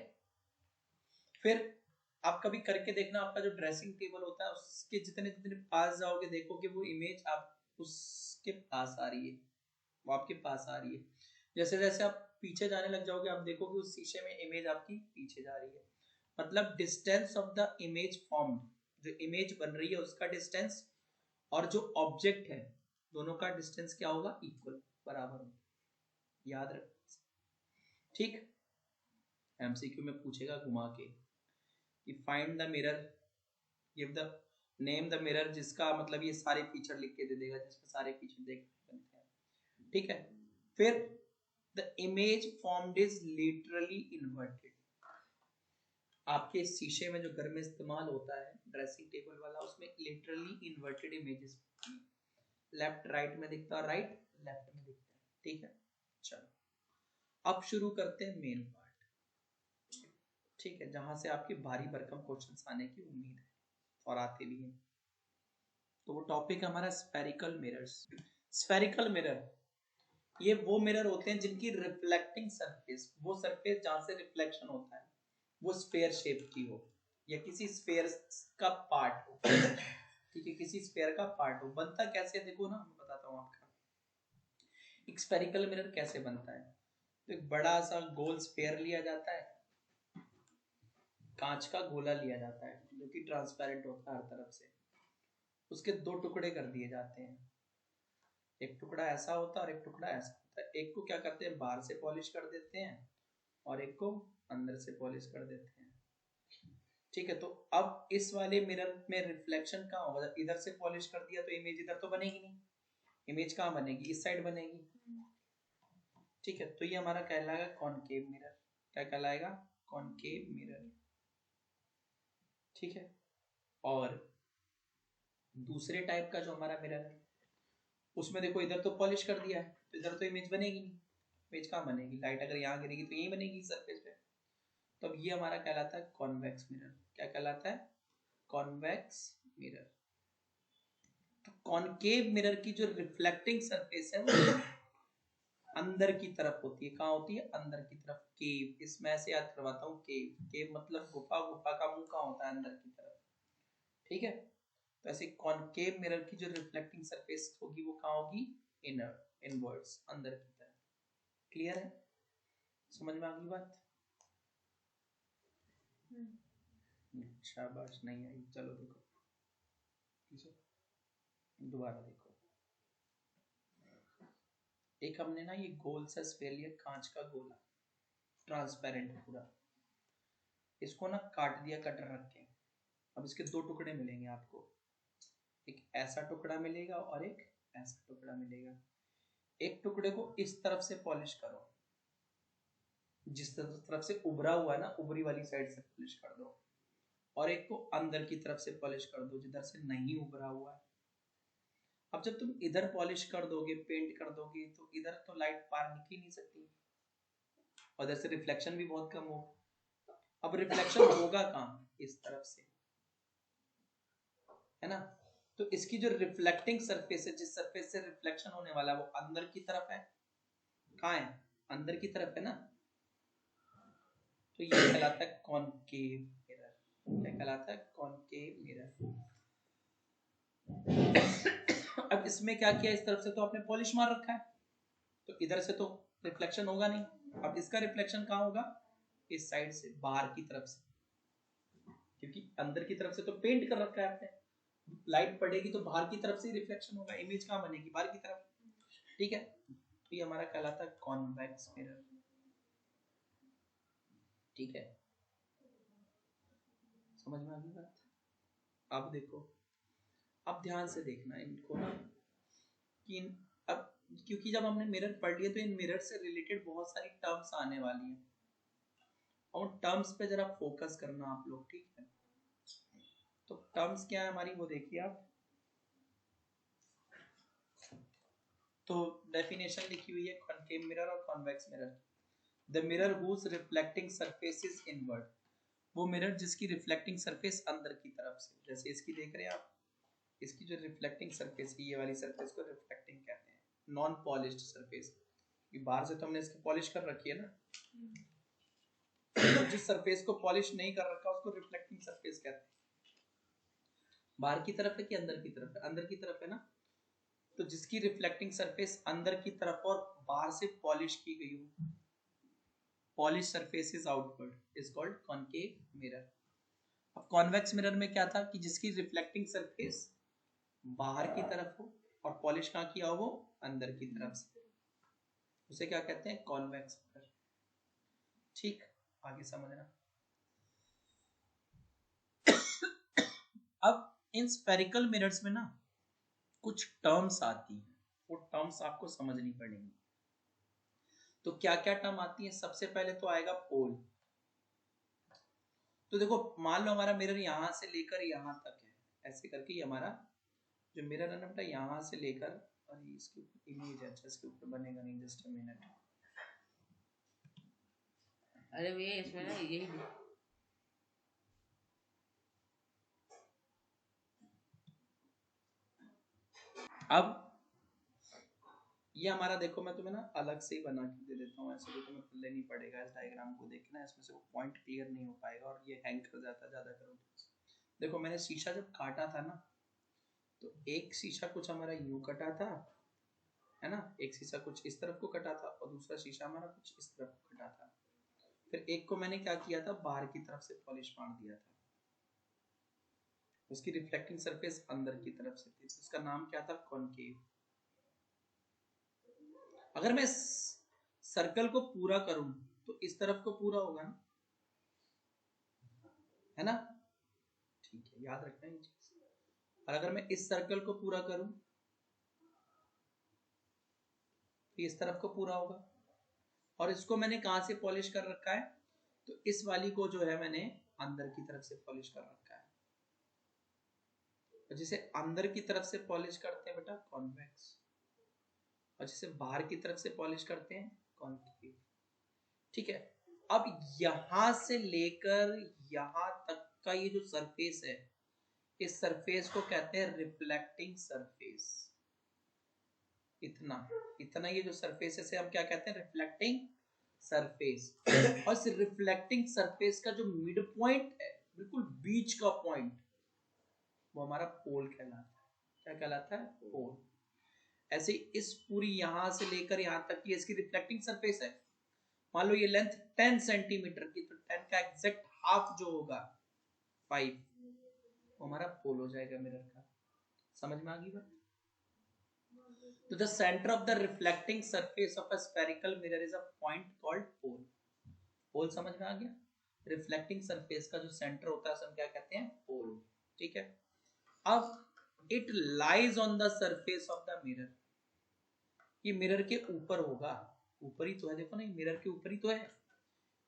फिर आप कभी करके देखना, आपका जो ड्रेसिंग टेबल होता है उसके जितने जितने पास जाओगे देखोगे वो इमेज आप उसके पास आ रही है, वो आपके पास आ रही है। जैसे जैसे आप पीछे जाने लग जाओगे आप देखोगे उस शीशे में इमेज आपकी पीछे जा रही है। मतलब distance of the image formed, जो इमेज बन रही है उसका डिस्टेंस और जो ऑब्जेक्ट है दोनों का डिस्टेंस क्या होगा? इक्वल, बराबर होगा। याद रख। ठीक, एमसीक्यू में पूछेगा घुमा के कि find the mirror, give the name the mirror, जिसका मतलब ये सारे फीचर लिख के दे देगा, जिसमें सारे फीचर देख बनते हैं। ठीक है, फिर the image formed is literally inverted. आपके शीशे में जो घर में इस्तेमाल होता है ड्रेसिंग टेबल वाला, उसमें literally inverted images, left right में दिखता है, राइट लेफ्ट में दिखता है। ठीक है, चलो अब शुरू करते हैं मेन पार्ट। ठीक है, जहां से आपके भारी भरकम क्वेश्चंस आने की उम्मीद है और आते भी हैं। तो वो टॉपिक है हमारा स्फेरिकल मिरर्स। स्फेरिकल मिरर ये वो मिरर होते हैं जिनकी रिफ्लेक्टिंग सरफेस, वो सरफेस जहां से रिफ्लेक्शन होता है वो स्फेयर शेप की हो, या किसी स्फेयर का पार्ट हो। ठीक है, किसी स्फेयर का पार्ट हो। बनता कैसे देखो ना, मैं बताता हूँ आपका एक स्फेरिकल मिरर कैसे बनता है। तो एक बड़ा सा गोल स्फेयर लिया जाता है, कांच का गोला लिया जाता है जो कि ट्रांसपेरेंट होता है हर तरफ से, उसके दो टुकड़े कर दिए जाते हैं। एक टुकड़ा ऐसा होता है और एक टुकड़ा ऐसा होता है। एक को क्या करते हैं, बाहर से पॉलिश कर देते हैं और एक को अंदर से पॉलिश कर देते हैं। ठीक है, तो अब इस वाले मिरर में रिफ्लेक्शन कहाँ होगा, इधर से पॉलिश कर दिया तो इमेज इधर तो बनेगी नहीं, इमेज कहाँ बनेगी, इस साइड बनेगी। ठीक है, तो ये हमारा कहलाएगा कॉनकेव मिरर। क्या कहलाएगा, कॉनकेव मिरर। ठीक है, और दूसरे टाइप का जो हमारा मिरर है उसमें देखो इधर तो पॉलिश कर दिया है तो इधर तो इमेज बनेगी नहीं। इमेज कहाँ बनेगी, लाइट अगर यहाँ गिरेगी तो यही बनेगी सरफेस पे। तो अब ये हमारा कहलाता है कॉन्वेक्स मिरर। क्या कहलाता है, कॉन्वेक्स मिरर। तो कॉनकेव मिरर की जो रिफ्लेक्टिंग सरफेस है वो अंदर की तरफ होती है। कहाँ होती है, अंदर की तरफ। केव, इसमें ऐसे याद करवाता हूँ, केव, केव मतलब गुफा, गुफा का मुंह कहाँ होता है, अंदर की तरफ। ठीक है, तो ऐसे कॉनकेव मिरर की जो रिफ्लेक्टिंग सरफेस होगी वो कहाँ होगी, इनर, इनवर्ड्स, अंदर की तरफ। क्लियर है, समझ में आ गई बात। शाबाश, नहीं आई, चलो देखो दोबारा देखो। एक हमने ना ये गोल सा स्फीयर लिया, कांच का गोला, ट्रांसपेरेंट पूरा, इसको ना काट दिया कटर रख के। अब इसके दो टुकड़े मिलेंगे आपको, एक ऐसा टुकड़ा मिलेगा और एक ऐसा टुकड़ा मिलेगा। एक टुकड़े को इस तरफ से पॉलिश करो, जिस तरफ से उभरा हुआ है ना, उभरी वाली साइड से पॉलिश कर दो, और एक को अंदर की तरफ से पॉलिश कर दो जिधर से नहीं उभरा हुआ है। अब जब तुम इधर पॉलिश कर दोगे, पेंट कर दोगे, तो इधर तो लाइट पार निकल नहीं सकती और इधर से रिफ्लेक्शन भी बहुत कम होगा। अब रिफ्लेक्शन होगा कहाँ, इस तरफ से, है ना। तो इसकी जो रिफ्लेक्टिंग सरफेस है, जिस सरफेस से रिफ्लेक्शन होने वाला है वो अंदर की तरफ है। कहाँ है, अंदर की तरफ है ना। तो ये कहलाता है कॉनकेव मिरर। क्या कहलाता है, कॉनकेव मिरर। अब इसमें क्या किया, इस तरफ से तो आपने पॉलिश मार रखा है तो इधर से तो रिफ्लेक्शन होगा नहीं। अब इसका रिफ्लेक्शन कहाँ होगा, इस साइड से, बाहर की तरफ से, क्योंकि अंदर की तरफ से तो पेंट कर रखा है आपने। लाइट पड़ेगी तो बाहर की तरफ से रिफ्लेक्शन होगा, इमेज कहाँ बनेगी, बाहर की तरफ। ठीक है, तो ये हमारा कहलाता है कॉन्वेक्स मिरर। ठीक है, समझ में आ गई बात। अब देखो, अब ध्यान से देखना इनको ना, कि अब क्योंकि जब हमने मिरर पढ़ लिया तो इन मिरर से रिलेटेड बहुत सारी टर्म्स आने वाली हैं, और टर्म्स पे जरा फोकस करना आप लोग, ठीक है। तो टर्म्स क्या है हमारी, वो देखिए आप। तो डेफिनेशन लिखी हुई है, कॉनकेव मिरर और convex mirror. The mirror whose reflecting surface is inward, वो मिरर जिसकी रिफ्लेक्टिंग सरफेस अंदर की तरफ से, जैसे इसकी देख रहे हैं आप, इसकी जो रिफ्लेक्टिंग सरफेस है, ये वाली सरफेस को रिफ्लेक्टिंग कहते हैं, नॉन पॉलिश्ड सरफेस। बाहर से तो हमने इसकी पॉलिश कर रखी है ना, तो जिस सरफेस को पॉलिश नहीं कर रखा उसको रिफ्लेक्टिंग सरफेस कहते हैं। बाहर की तरफ है कि अंदर की तरफ है, अंदर की तरफ है ना। तो जिसकी रिफ्लेक्टिंग सरफेस अंदर की तरफ और बाहर से पॉलिश की गई हो, polish surface is outward, is called concave mirror. अब कॉन्वेक्स मिरर में क्या था, कि जिसकी रिफ्लेक्टिंग सरफेस बाहर की तरफ हो और पॉलिश कहाँ किया हो, वो अंदर की तरफ से, उसे क्या कहते हैं, कॉन्वेक्स मिरर। ठीक, आगे समझना। अब इन स्फेरिकल मिरर्स में ना कुछ टर्म्स आती हैं, वो टर्म्स आपको समझनी पड़ेंगी। तो क्या क्या टर्म आती है, सबसे पहले तो आएगा पोल। तो देखो, मान लो हमारा मिरर यहाँ से लेकर यहाँ तक है, ऐसे करके ये हमारा जो मिरर है ना बेटा, यहाँ से लेकर, और इसके ऊपर इमेज है, अच्छा इसके ऊपर बनेगा नहीं, जस्ट अ मिनट। अरे भैया इसमें ना यही अब ये हमारा देखो, मैं तुम्हें ना अलग से ही बना के दे देता हूँ, ऐसे तो तुम्हें खुद लेनी पड़ेगा इस डायग्राम को देखना, इसमें से वो पॉइंट क्लियर नहीं हो पाएगा और ये हैंग कर जाता है ज्यादा करो। देखो, मैंने शीशा जब काटा था ना, तो एक शीशा कुछ हमारा यूं कटा था, है ना, एक शीशा कुछ इस तरफ को कटा था और दूसरा शीशा हमारा कुछ इस तरफ को कटा था। फिर एक को मैंने क्या किया था, बाहर की तरफ से पॉलिश मार दिया था, उसकी रिफ्लेक्टिंग सरफेस अंदर की तरफ से थी, उसका नाम क्या था, कॉनकेव। अगर मैं सर्कल को पूरा करूं तो इस तरफ को पूरा होगा ना, है ना? ठीक है, याद रखना ये चीज। और अगर मैं इस सर्कल को पूरा करूं तो इस तरफ को पूरा होगा। और इसको मैंने कहां से पॉलिश कर रखा है? तो इस वाली को जो है मैंने अंदर की तरफ से पॉलिश कर रखा है। और जिसे अंदर की तरफ से पॉलिश करते हैं बेटा कॉन्वेक्स, और जिसे बाहर की तरफ से पॉलिश करते हैं कॉन्केव। ठीक है, अब यहां से लेकर यहां तक का ये जो सरफेस है, इस सरफेस को कहते हैं रिफ्लेक्टिंग सरफेस। इतना इतना ये जो सरफेस है इसे हम क्या कहते हैं? Reflecting surface. और इस रिफ्लेक्टिंग सरफेस का जो मिड पॉइंट है, बिल्कुल बीच का पॉइंट, वो हमारा पोल कहलाता है। क्या कहलाता है? पोल। ऐसे इस पूरी यहां से लेकर यहां तक की इसकी रिफ्लेक्टिंग सरफेस है। मान लो ये लेंथ 10 सेंटीमीटर की, तो 10 का एग्जैक्ट हाफ जो होगा 5, वो हमारा पोल हो जाएगा मिरर का। समझ में आ गई बात? तो the centre of the reflecting surface of a spherical mirror is a point called pole. Pole समझ में आ गया? रिफ्लेक्टिंग सरफेस का जो सेंटर होता है उसे हम क्या कहते हैं? पोल। ठीक है, अब it lies on the surface of the mirror. ये मिरर के ऊपर होगा, ऊपर ही तो है, देखो ना, मिरर के ऊपर ही तो है,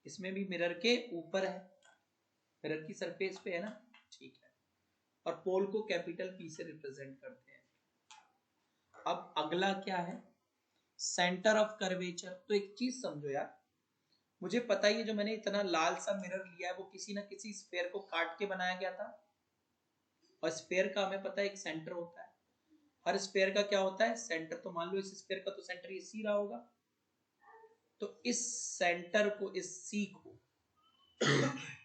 इसमें भी मिरर के ऊपर है, मिरर की सरफेस पे है ना। ठीक है, और पोल को कैपिटल पी से रिप्रेजेंट करते हैं। अब अगला क्या है? Centre of curvature. तो एक चीज समझो यार, मुझे पता ही है जो मैंने इतना लाल सा मिरर लिया है वो किसी ना किसी स्फेयर को काट के बनाया गया था। और स्फेयर का हमें पता है एक सेंटर होता है। हर स्फेयर का क्या होता है? सेंटर। तो मान लो इस स्फेयर का तो सेंटर ये सी रहा होगा, तो इस सेंटर को, इस सी को,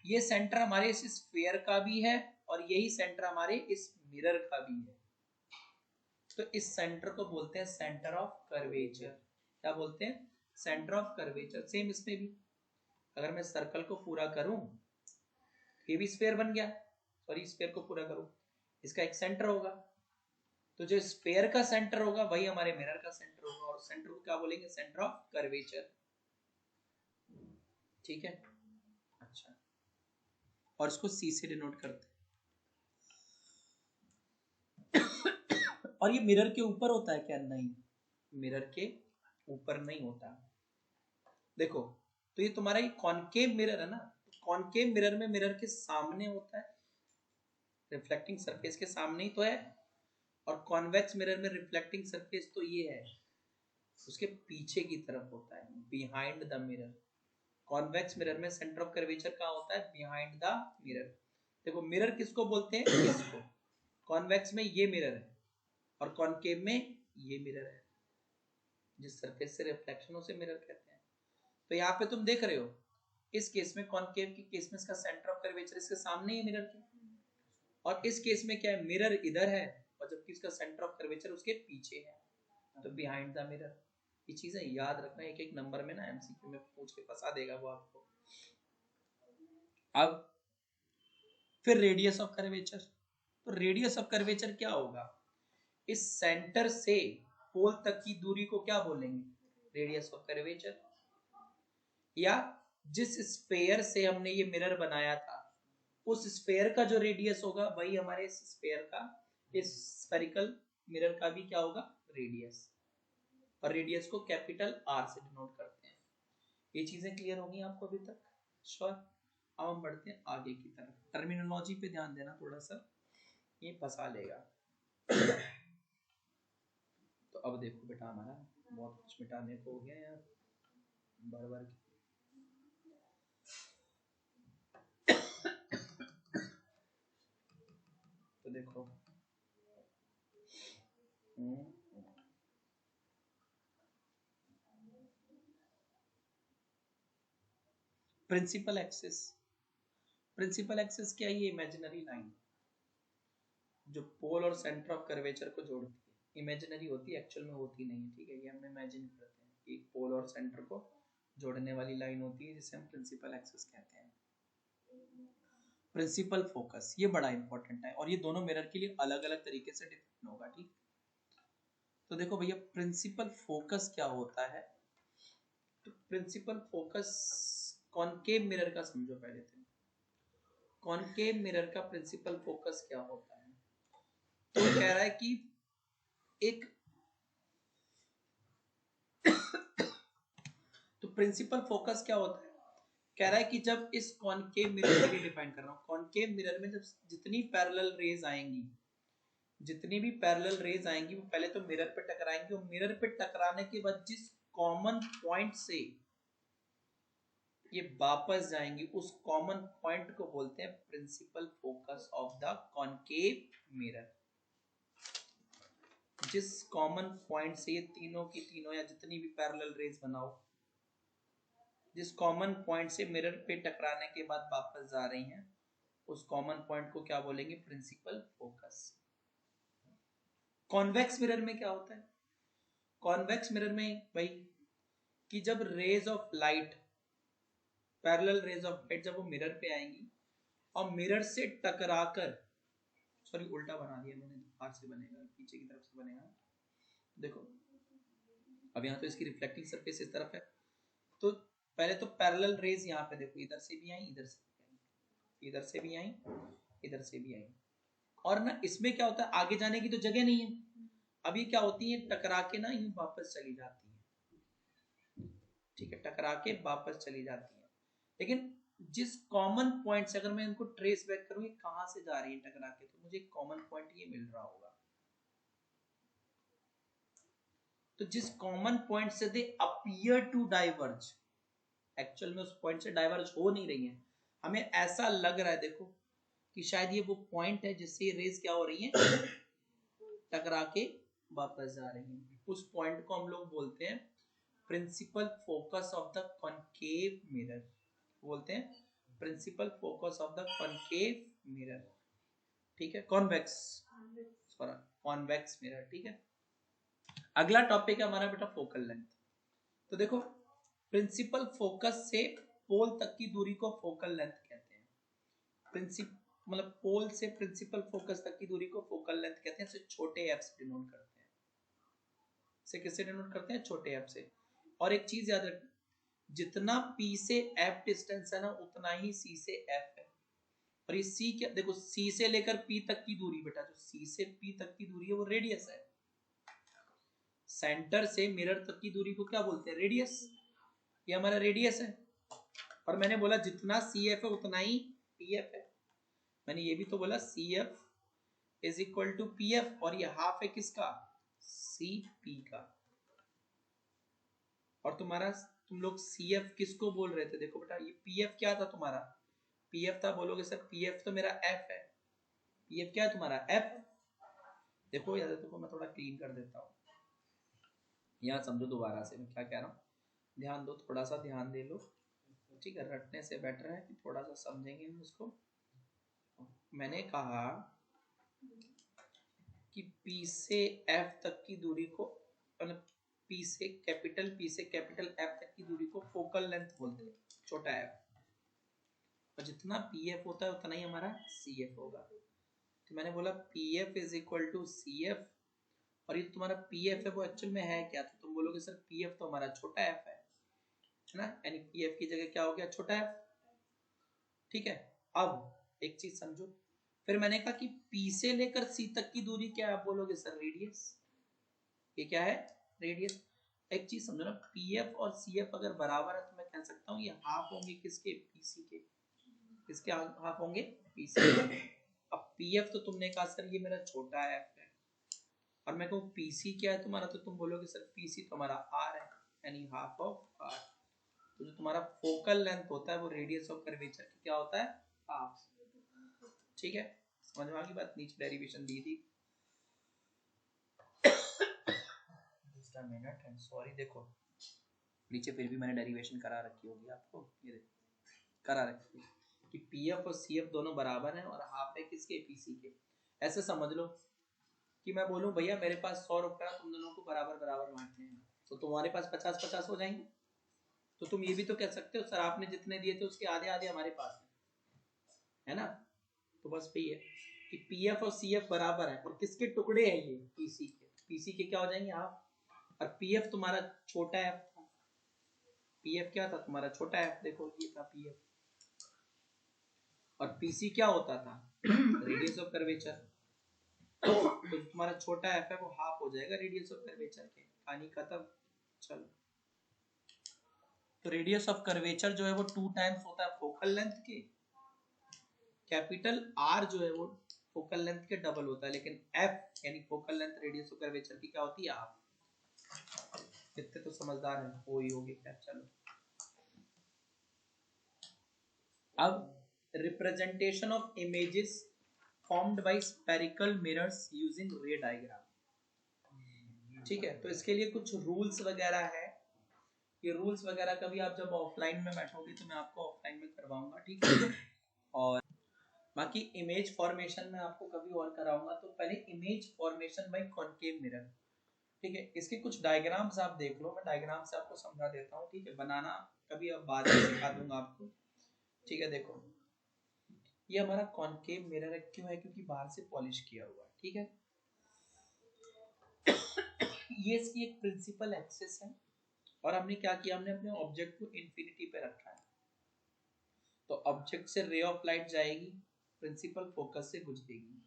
ये सेंटर हमारे इस स्फेयर का भी है और यही सेंटर हमारे इस मिरर का भी है। तो इस सेंटर को बोलते हैं सेंटर ऑफ कर्वेचर। क्या बोलते हैं? Centre of curvature. सेम इसमें भी, अगर मैं सर्कल को पूरा करूं, ये भी स्फेयर बन गया, और इस स्फेयर को पूरा करूं, इसका एक सेंटर होगा। तो जो स्फेयर का सेंटर होगा वही हमारे मिरर का सेंटर होगा, और सेंटर को क्या बोलेंगे? Centre of curvature. ठीक है, अच्छा, और इसको सी से डिनोट करते हैं। और ये मिरर के ऊपर होता है क्या? नहीं, मिरर के ऊपर नहीं होता। देखो, तो ये तुम्हारा ये कॉनकेव मिरर है ना, कॉनकेव मिरर में मिरर के सामने होता है, रिफ्लेक्टिंग सरफेस के सामने ही तो है। और कॉन्वेक्स मिरर में रिफ्लेक्टिंग सरफेस तो ये है, उसके पीछे की तरफ होता है, behind the mirror. Convex mirror में सेंटर ऑफ कर्वेचर कहाँ होता है? Behind the mirror. देखो, मिरर किसको बोलते हैं? इसको। कॉन्वेक्स में ये मिरर है और कॉनकेव में ये मिरर है। जिस सरफेस से रिफ्लेक्शन उसे मिरर कहते हैं। तो यहाँ पे तुम देख रहे हो, इस केस में, कॉनकेव के केस में, इसका सेंटर ऑफ कर्वेचर इसके सामने ही मिरर के, और इस केस में क्या है? मिरर इधर है और जबकि इसका सेंटर ऑफ कर्वेचर उसके पीछे है, तो बिहाइंड द मिरर। ये चीजें याद रखना, एक एक नंबर में ना एमसीक्यू में पूछ के फंसा देगा वो आपको। अब फिर रेडियस ऑफ कर्वेचर। तो रेडियस ऑफ कर्वेचर क्या होगा? इस सेंटर से पोल तक की दूरी को क्या बोलेंगे? Radius of curvature. या जिस स्फेयर से हमने ये मिरर बनाया था, उस स्फेयर का जो रेडियस होगा वही हमारे इस स्फेयर का, इस स्फेरिकल मिरर का भी क्या होगा? रेडियस। और रेडियस को कैपिटल आर से डिनोट करते हैं। ये चीजें क्लियर होगी आपको अभी तक? श्योर। अब हम बढ़ते हैं आगे की तरफ। टर्मिनोलॉजी पे ध्यान देना थोड़ा सा, ये फंसा लेगा। तो अब देखो बेटा, हमारा बहुत कुछ मिटाने को हो गया यार, बार बार। तो देखो, प्रिंसिपल एक्सिस। प्रिंसिपल एक्सिस क्या है? ये इमेजिनरी लाइन जो पोल और सेंटर ऑफ कर्वेचर को जोड़ती है। इमेजिनरी होती है, एक्चुअल में होती नहीं है। ठीक है, ये हम इमेजिन करते हैं कि पोल और सेंटर को जोड़ने वाली लाइन होती है, जिसे हम प्रिंसिपल एक्सिस कहते हैं। प्रिंसिपल फोकस, ये बड़ा इंपॉर्टेंट है, और ये दोनों मिरर के लिए अलग अलग तरीके से डिफाइन होगा। ठीक, तो देखो भैया प्रिंसिपल फोकस क्या होता है, तो प्रिंसिपल फोकस कॉनकेव मिरर का समझो पहले तो। कॉनकेव मिरर का प्रिंसिपल फोकस क्या होता है, तो कह रहा है कि एक तो प्रिंसिपल फोकस क्या होता है, कह रहा है कि जब इस कॉनकेव मिरर के लिए डिफाइन कर रहा हूं, कॉनकेव मिरर में जब जितनी पैरेलल रेज आएंगी, जितनी भी पैरेलल रेज आएंगी वो पहले तो मिरर पे टकराएंगी, और मिरर पे टकराने के बाद जिस कॉमन पॉइंट से ये वापस जाएंगी उस कॉमन पॉइंट को बोलते हैं principal focus of the concave mirror. जिस कॉमन पॉइंट से ये तीनों की तीनों या जितनी भी पैरेलल रेज बनाओ, जिस कॉमन पॉइंट से मिरर पे टकराने के बाद वापस जा रही हैं, उस कॉमन पॉइंट को क्या बोलेंगे, प्रिंसिपल फोकस। कॉन्वेक्स मिरर में क्या होता है, कॉन्वेक्स मिरर में भाई कि जब rays of light, parallel rays of light जब वो मिरर पे आएंगी और मिरर से टकराकर, सॉरी उल्टा बना दिया मैंने, बाहर से बनेगा पीछे की तरफ से बनेगा, देखो अब यहाँ तो इसकी रिफ्लेक्टिंग सरफेस इस तरफ है, तो पहले तो पैरेलल रेज यहाँ पे देखो इधर से भी आई, इधर से भी आई, इधर से भी आई, इधर से भी आई, और ना इसमें क्या होता है आगे जाने की तो जगह नहीं है, अभी क्या होती है टकरा के ना यूं वापस चली जाती है, ठीक है, टकरा के वापस चली जाती है। लेकिन जिस कॉमन पॉइंट से अगर मैं इनको ट्रेस बैक करूं, ये कहां से जा रही है टकरा के, तो मुझे कॉमन पॉइंट ये मिल रहा होगा, तो जिस कॉमन पॉइंट से they appear to diverge, actual में उस पॉइंट से डाइवर्ज हो नहीं रही है, हमें ऐसा लग रहा है देखो कि शायद ये वो पॉइंट है जिससे ये रेज क्या हो रही है, टकरा के वापस जा रही है, उस पॉइंट को हम लोग बोलते हैं principal focus of the concave mirror, बोलते हैं principal focus of the concave mirror, ठीक है, कॉन्वेक्स, सॉरी कॉन्वेक्स मिरर, ठीक है। अगला टॉपिक है हमारा बेटा फोकल लेंथ। तो देखो प्रिंसिपल फोकस से पोल तक की दूरी को फोकल लेंथ कहते हैं, प्रिंसिपल मतलब पोल से प्रिंसिपल फोकस तक की दूरी को फोकल लेंथ कहते हैं, इसे छोटे एफ से डिनोट करते हैं, इसे किससे डिनोट करते हैं, छोटे एफ से। और एक चीज याद रखना, जितना पी से एफ डिस्टेंस है ना उतना ही सी से एफ है, और ये सी क्या, देखो सी से लेकर पी तक की दूरी बेटा, जो सी से पी तक की दूरी है वो रेडियस है, सेंटर से मिरर तक की दूरी को क्या बोलते हैं, रेडियस, ये हमारा रेडियस है। और मैंने बोला जितना सी एफ है उतना ही पी एफ है, मैंने ये भी तो बोला C F is equal to P F, और ये हाफ है किसका, सी पी का। और तुम्हारा तुम लोग सी एफ किसको बोल रहे थे, देखो बेटा ये पी एफ क्या था तुम्हारा, पी एफ था, बोलोगे सर पी एफ तो मेरा एफ है, पी एफ क्या है तुम्हारा एफ, देखो याद देखो मैं थोड़ा क्लीन कर देता हूँ, यहाँ समझो दोबारा से मैं क्या कह रहा हूँ, ध्यान दो, थोड़ा सा ध्यान दे लो, ठीक है, रटने से बेटर है कि थोड़ा सा समझेंगे हम उसको। मैंने कहा कि P से F तक की दूरी को, मतलब P से कैपिटल F तक की दूरी को फोकल लेंथ बोलते हैं, छोटा f, और जितना PF होता है उतना ही हमारा CF होगा। तो मैंने बोला PF is equal to CF, और ये तुम्हारा PF है वो एक्चुअल में है क्या, तो तुम बोलोगे सर PF तो हमारा छोटा f है ना, यानी PF की जगह क्या हो गया, छोटा f, ठीक है। अब एक चीज समझो, फिर मैंने कहा कि P से लेकर C तक की दूरी क्या है, आप बोलोगे सर रेडियस, ये क्या है, रेडियस। एक चीज समझो ना, PF और CF अगर बराबर है तो मैं कह सकता हूँ ये हाफ होंगे किसके, PC के, किसके हाफ होंगे, PC के। अब PF तो तुमने कहा सर ये मेरा छोटा f है, और मैं कहूँ PC क्या है तुम्हारा, तो तुम बोलोगे सर PC तो हमारा R है, यानी हाफ ऑफ R। तो जो तुम्हारा फोकल लेंथ होता है वो रेडियस ऑफ कर्वेचर की क्या होता है, हाफ, ठीक है, समझ में आ गई बात, नीचे डेरिवेशन दी थी, just a minute and sorry, देखो नीचे फिर भी मैंने डेरिवेशन करा रखी होगी आपको, ये देखो करा रखी है कि पीएफ और सीएफ दोनों बराबर हैं और हाफ है किसके, पीसी के। ऐसे समझ लो कि मैं बोलूं भैया मेरे पास 100 रुपया, तुम दोनों को बराबर बराबर बांटने हैं, तो तुम्हारे पास 50-50 हो जाएंगे, तो तुम ये भी तो कह सकते हो सर आपने जितने दिए थे उसके आधे आधे हमारे पास है ना। तो बस वही है कि पीएफ और सीएफ बराबर है, और किसके टुकड़े हैं, ये पीसी के, पीसी के क्या हो जाएंगे हाफ, और पीएफ तुम्हारा छोटा एफ था, पीएफ क्या था तुम्हारा छोटा एफ, देखो ये था पीएफ, और पीसी क्या होता था रेडियस ऑफ कर्वेचर, तो तुम्हारा छोटा एफ है वो हाफ हो जाएगा रेडियस ऑफ कर्वेचर के, कहानी खत्म। चलो तो रेडियस ऑफ कर्वेचर जो है वो 2 टाइम्स होता है फोकल लेंथ के, कैपिटल आर जो है वो फोकल लेंथ के डबल होता है, लेकिन एफ यानी focal length radius of curvature की क्या होती है हाफ। कितने तो समझदार हैं, वो ही होगी क्या। चलो अब representation of images formed by spherical mirrors using रे डायग्राम, ठीक है। तो इसके लिए कुछ रूल्स वगैरह है, ये रूल्स वगैरह कभी आप जब ऑफलाइन में बैठोगे तो मैं आपको ऑफलाइन में करवाऊंगा, ठीक है। और बाकी इमेज फॉर्मेशन में आपको कभी और कराऊंगा। तो पहले image formation by concave mirror, ठीक है। इसके कुछ डायग्राम्स आप देख लो, मैं डायग्राम से आपको समझा देता हूँ, ठीक है। बनाना कभी अब बाद में सिखा दूंगा आपको, ठीक है। देखो ये हमारा कॉनकेव मिरर है, क्यों है, क्योंकि बाहर से पॉलिश किया हुआ है, ठीक है। ये इसकी एक प्रिंसिपल एक्सिस है, और हमने क्या किया, हमने अपने ऑब्जेक्ट को इंफिनिटी पे रखा है। तो ऑब्जेक्ट से रे ऑफ लाइट जाएगी, प्रिंसिपल फोकस से गुजरेगी।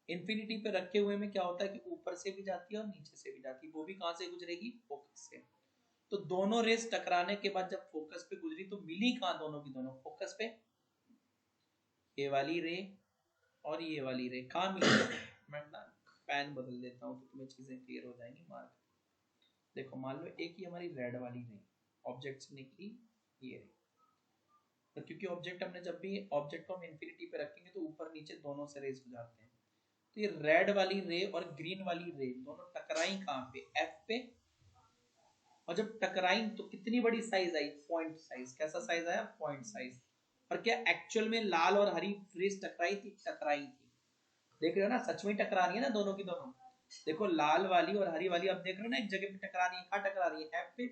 इंफिनिटी पे रखे हुए में क्या होता है कि ऊपर से भी जाती है और नीचे से भी जाती है, वो भी कहां से गुजरेगी, फोकस से। तो दोनों रेस टकराने के बाद जब फोकस पे गुजरी तो मिली कहां, दोनों की दोनों फोकस पे, ये वाली रे और ये वाली रे कहां मिली। मैं पेन बदल देता हूँ तो तुम्हें चीजें क्लियर हो जाएंगी। मार्क देखो, मान लो एक ही हमारी रेड वाली रे ऑब्जेक्ट से निकली, ये रे, तो क्योंकि ऑब्जेक्ट हमने जब भी ऑब्जेक्ट को हम इंफिनिटी पे रखेंगे तो ऊपर नीचे दोनों से रेस हो जाते हैं। तो ये रेड वाली रे और ग्रीन वाली रे दोनों टकराई कहां पे, एफ पे, और जब टकराई तो कितनी बड़ी साइज आई, पॉइंट साइज। कैसा साइज आया, पॉइंट साइज। और क्या एक्चुअल में लाल और हरी रेस टकराई थी, टकराई थी। देख रहे हो ना, सच में टकरा रही है ना दोनों की दोनों। देखो लाल वाली और हरी वाली, अब देख रहे हो ना एक जगह पे टकरा रही है, कहां टकरा रही है, एफ पे।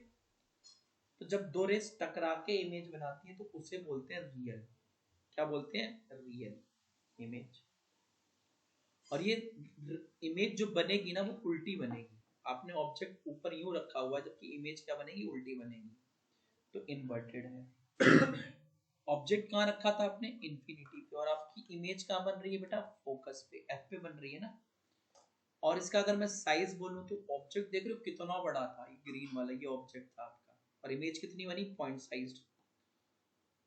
तो जब दो रेस टकरा के इमेज बनाती है तो उसे बोलते हैं रियल, क्या बोलते हैं, रियल इमेज। और ये इमेज जो बनेगी ना वो उल्टी बनेगी। आपने ऑब्जेक्ट ऊपर यूं रखा हुआ है, जबकि इमेज क्या बनेगी, उल्टी बनेगी। तो इन्वर्टेड है। ऑब्जेक्ट कहाँ रखा था आपने, इंफिनिटी पे, और आपकी इमेज कहाँ बन रही है बेटा, फोकस पे, एफ पे बन रही है ना। और इसका अगर मैं साइज बोलूं तो ऑब्जेक्ट देख रहे हो कितना बड़ा था, ये ग्रीन वाला ये ऑब्जेक्ट था आपका, और इमेज कितनी बनी, पॉइंट साइज्ड।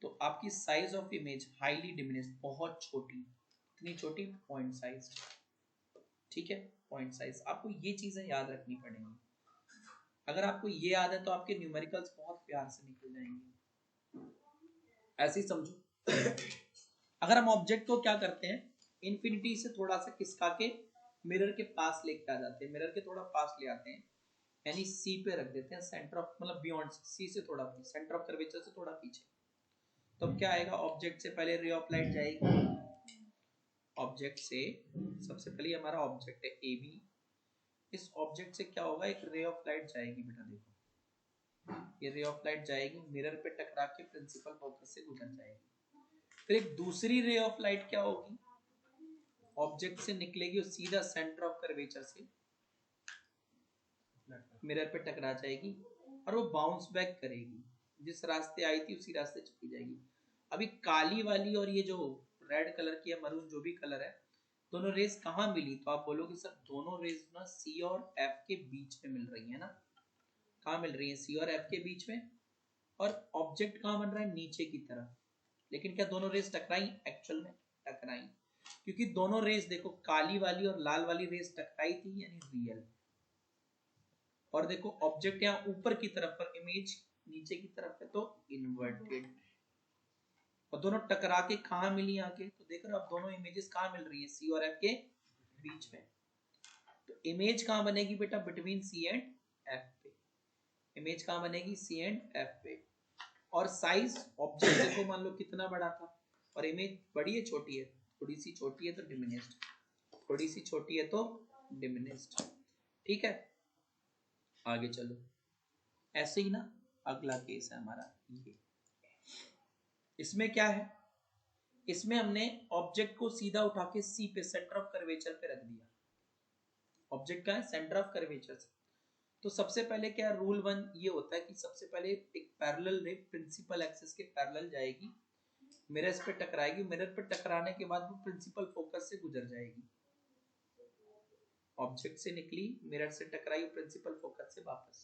तो आपकी size of image highly diminished, बहुत छोटी, कितनी छोटी, पॉइंट साइज्ड, ठीक है। पॉइंट साइज, आपको ये चीजें याद रखनी पड़ेंगी। अगर आपको ये याद है तो आपके न्यूमेरिकल्स बहुत प्यार से निकल जाएंगे, ऐसे ही समझो। अगर हम ऑब्जेक्ट को क्या करते हैं, इन्फिनिटी से थोड़ा सा खिसका के मिरर के पास लेके आ जाते हैं, मिरर के थोड़ा पास ले आते हैं, यानी सी पे रख देते हैं, सेंटर ऑफ, मतलब बियॉन्ड सी से थोड़ा, सेंटर ऑफ कर्वेचर से थोड़ा पीछे। तो क्या आएगा, ऑब्जेक्ट से पहले रे ऑफ लाइट जाएगी, ऑब्जेक्ट से सबसे पहले हमारा ऑब्जेक्ट है ए बी, इस ऑब्जेक्ट से क्या होगा, एक रे ऑफ लाइट जाएगी बेटा, देखो ये रे ऑफ लाइट जाएगी, मिरर पे टकरा के प्रिंसिपल फोकस से गुजर जाएगी। फिर एक दूसरी रे ऑफ लाइट क्या होगी, ऑब्जेक्ट से निकलेगी और सीधा सेंटर ऑफ कर्वेचर से मिरर पे टकरा जाएगी, और वो बाउंस बैक करेगी, जिस रास्ते आई थी उसी रास्ते चली जाएगी। अभी काली वाली और ये जो रेड कलर की है, मरून जो भी कलर है, दोनों रेस कहाँ मिली, तो आप बोलोगे सर दोनों रेस ना सी और एफ के बीच में मिल रही है ना। कहाँ मिल रही है, सी और एफ के बीच में, और ऑब्जेक्ट कहाँ बन रहा है, नीचे की तरफ। लेकिन क्या दोनों रेस टकराई, एक्चुअल में टकराई, क्योंकि दोनों रेस देखो, काली वाली और लाल वाली रेस टकराई थी, यानी रियल। और देखो ऑब्जेक्ट यहाँ ऊपर की तरफ पर, इमेज नीचे की तरफ है, तो इन्वर्टेड। और दोनों टकरा के कहाँ मिली आके, तो देख रहे हो अब दोनों इमेजेस कहाँ मिल रही है, सी और एफ के बीच में। तो इमेज कहाँ बनेगी बेटा, बिटवीन सी एंड एफ पे, इमेज कहाँ बनेगी, सी एंड एफ पे। और साइज ऑब्जेक्ट देखो मान लो कितना बड़ा था, और इमेज बड़ी है छोटी है, थोड़ी सी छोटी है तो डिमिनिश्ड, थोड़ी सी छोटी है तो डिमिनिश्ड, ठीक है। आगे चलो, ऐसे ही ना अगला केस है हमारा ये। इसमें क्या है, इसमें हमने ऑब्जेक्ट को सीधा उठा के सी पे, सेंटर ऑफ कर्वेचर पे रख दिया, ऑब्जेक्ट का है सेंटर ऑफ कर्वेचर से। तो सबसे पहले क्या रूल 1 ये होता है कि सबसे पहले एक पैरेलल रे प्रिंसिपल एक्सिस के पैरेलल जाएगी, मिरर्स पे टकराएगी, मिरर पे टकराने के बाद वो प्रिंसिपल फोकस से गुजर जाएगी। ऑब्जेक्ट से निकली, मिरर से टकराई, प्रिंसिपल फोकस से वापस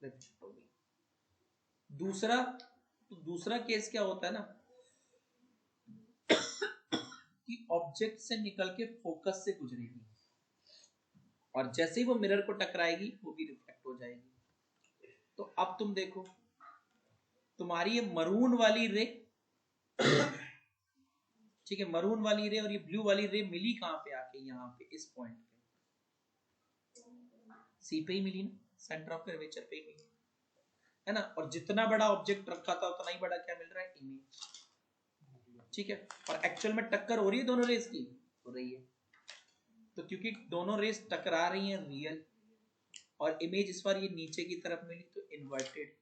रिफ्लेक्ट होगी। दूसरा केस क्या होता है ना कि ऑब्जेक्ट से निकल के फोकस से गुजरेगी और जैसे ही वो मिरर को टकराएगी वो भी रिफ्लेक्ट हो जाएगी। तो अब तुम देखो, तुम्हारी ये मरून वाली रे, ठीक है, मरून वाली रे और ये ब्लू वाली रे मिली कहां पे आके, यहाँ पे इस पॉइंट पे सी पे ही मिली ना, सेंटर ऑफ कर्वेचर पे ही मिली है ना। और जितना बड़ा ऑब्जेक्ट रखा था उतना ही बड़ा क्या मिल रहा है, इमेज, ठीक है। और एक्चुअल में टक्कर हो रही है दोनों रेस की, हो रही है। तो क्योंकि दोनों रेस टकरा रही हैं रियल, और इमेज इस बार ये नीचे की तरफ मिली तो इन्वर्टेड।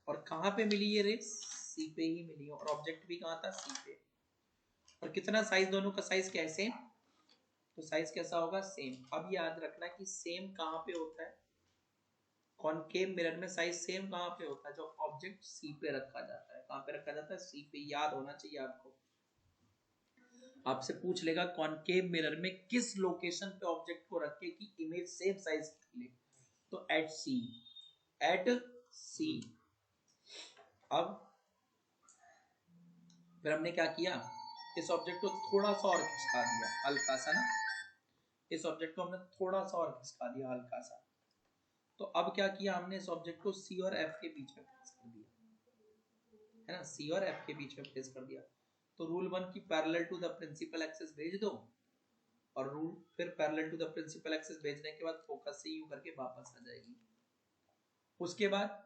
और कहां पे मिली ये रेस, सी पे ही मिली, और ऑब्जेक्ट भी कहां था, सी पे। और कितना साइज, दोनों का साइज क्या है, सेम। तो साइज कैसा होगा, सेम। अब याद रखना कि सेम कहां पे होता है, कॉनकेव मिरर में साइज सेम कहां पे होता है, जो ऑब्जेक्ट सी पे रखा जाता है। कहां पे रखा जाता है, सी पे। याद होना चाहिए आपको, आपसे पूछ लेगा कॉनकेव मिरर में किस लोकेशन पे ऑब्जेक्ट को रखे कि इमेज सेम साइज की मिले, तो एट सी, एट सी। अब फिर हमने क्या किया, इस ऑब्जेक्ट को थोड़ा सा और खिसका दिया, हल्का सा ना, इस ऑब्जेक्ट को हमने थोड़ा सा और खिसका दिया, हल्का सा। तो अब क्या किया हमने, इस ऑब्जेक्ट को सी और एफ के बीच में प्लेस कर दिया, है ना, सी और एफ के बीच में प्लेस कर दिया। तो रूल 1 की parallel to the principal axis भेज दो, और रूल फिर parallel to the principal axis भेजने के बाद फोकस से यू करके वापस आ जाएगी। उसके बाद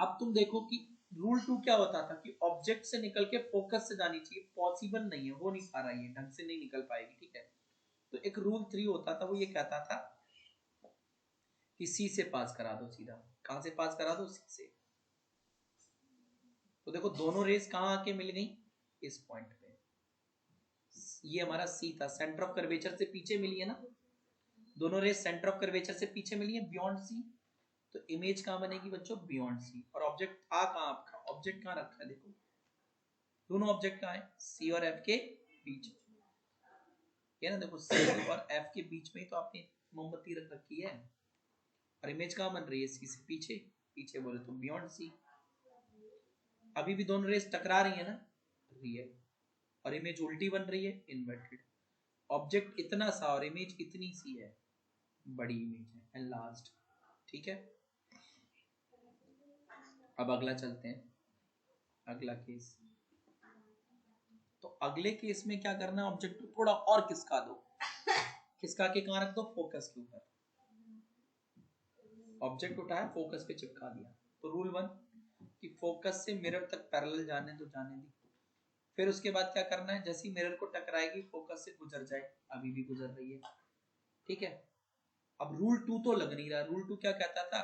अब तुम देखो कि रूल 2 क्या होता था कि ऑब्जेक्ट से निकल के फोकस से जानी चाहिए, पॉसिबल नहीं है, हो नहीं पा रहा है, ढंग से नहीं निकल पाएगी, ठीक है। तो एक रूल 3 होता था, वो ये कहता था कि सी से पास करा दो सीधा। कहां से पास करा दो, सी से। तो देखो दोनों रेस कहां आके मिल गई, इस पॉइंट पे। ये हमारा सी था, सेंटर ऑफ कर्वेचर से पीछे मिली है ना, दोनों रेस सेंटर ऑफ कर्वेचर से पीछे मिली है, बियॉन्ड सी। तो इमेज कहां बनेगी बच्चों, बियॉन्ड सी। और ऑब्जेक्ट था कहां आपका, ऑब्जेक्ट कहां रखा है, देखो दोनों ऑब्जेक्ट कहां है, सी और एफ के बीच में, है ना। देखो सी और एफ के बीच में ही तो आपने मोमबत्ती रख रखी है, और इमेज कहां बन रही है, सी से पीछे, पीछे बोले तो बियॉन्ड सी। अभी भी दोनों रेस टकरा रही है ना, रियल, और इमेज उल्टी बन रही है, इन्वर्टेड। ऑब्जेक्ट इतना सा और इमेज इतनी सी है, बड़ी इमेज है, एनलार्ज्ड, ठीक है। अब अगला चलते हैं, अगला केस। तो अगले केस में क्या करना है, ऑब्जेक्ट को थोड़ा और खिसका दो, खिसका के कहां रख दो, फोकस के ऊपर। ऑब्जेक्ट उठाया, फोकस पे चिपका दिया। तो रूल 1 कि फोकस से मिरर तक पैरेलल जाने दो, जाने दी। फिर उसके बाद क्या करना है, जैसे ही मिरर को टकराएगी फोकस से गुजर जाए, अभी भी गुजर रही है, ठीक है। अब रूल 2 तो लग नहीं रहा। रूल 2 क्या कहता था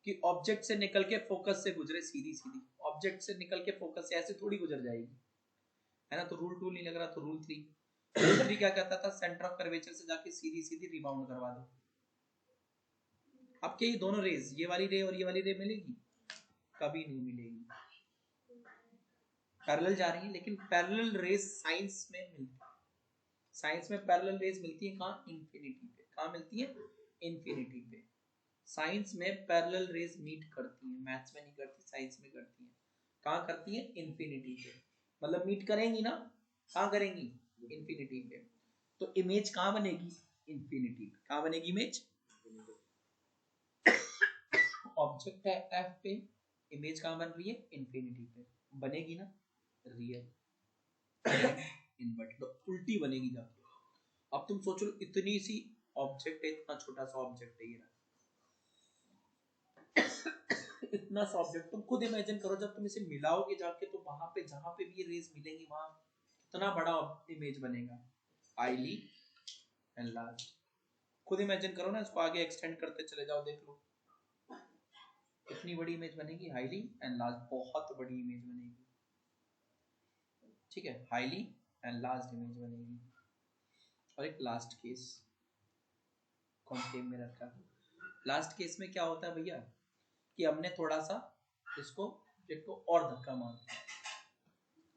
कि ऑब्जेक्ट से निकल के फोकस से गुजरे, सीधी सीधी। ऑब्जेक्ट से निकल के फोकस से ऐसे थोड़ी गुजर जाएगी, है ना। तो रूल 2 नहीं लग रहा। तो रूल 3 क्या कहता था, सेंटर ऑफ कर्वेचर से जाके सीधी सीधी रिबाउंड करवा दो। अब क्या ये दोनों रेज, ये वाली रे और ये वाली रे मिलेगी, कभी नहीं मिलेगी। पैरेलल जा रही है, लेकिन पैरेलल रेज साइंस में मिलती है, साइंस में पैरेलल रेज मिलती है कहाँ, इन्फिनिटी पे। कहाँ मिलती है, इन्फिनिटी पे। साइंस में पैरेलल रेज मीट करती है, मैथ्स में नहीं करती, साइंस में करती है। कहाँ करती है, इन्फिनिटी पे। मतलब मीट करेंगी ना, कहाँ करेंगी, इन्फिनिटी पे। तो इमेज कहाँ बनेगी, इन्फिनिटी पे। कहाँ बनेगी इमेज, ऑब्जेक्ट है एफ पे, इमेज कहाँ बन रही है, इन्फिनिटी पे। बनेगी ना रियल, इन्वर्ट, तो उल्टी बनेगी जाके। अब तुम सोचो इतनी सी ऑब्जेक्ट है, इतना छोटा सा ऑब्जेक्ट है ये रहा, इतना सा ऑब्जेक्ट। तुम खुद इमेजिन करो जब तुम इसे मिलाओगे जाके, तो वहां पे जहां पे भी ये रेज मिलेंगी वहां कितना बड़ा इमेज बनेगा, हाईली एनलार्ज्ड। खुद इमेजिन करो ना, इसको आगे एक्सटेंड करते चले जाओ, देख लो कितनी बड़ी इमेज बनेगी, हाईली एनलार्ज्ड, बहुत बड़ी इमेज बनेगी, ठीक है, हाईली एनलार्ज्ड इमेज बनेगी। और एक लास्ट केस कॉन्केव मिरर का। लास्ट केस में क्या होता है भैया कि हमने थोड़ा सा इसको ऑब्जेक्ट को और धक्का मार दिया,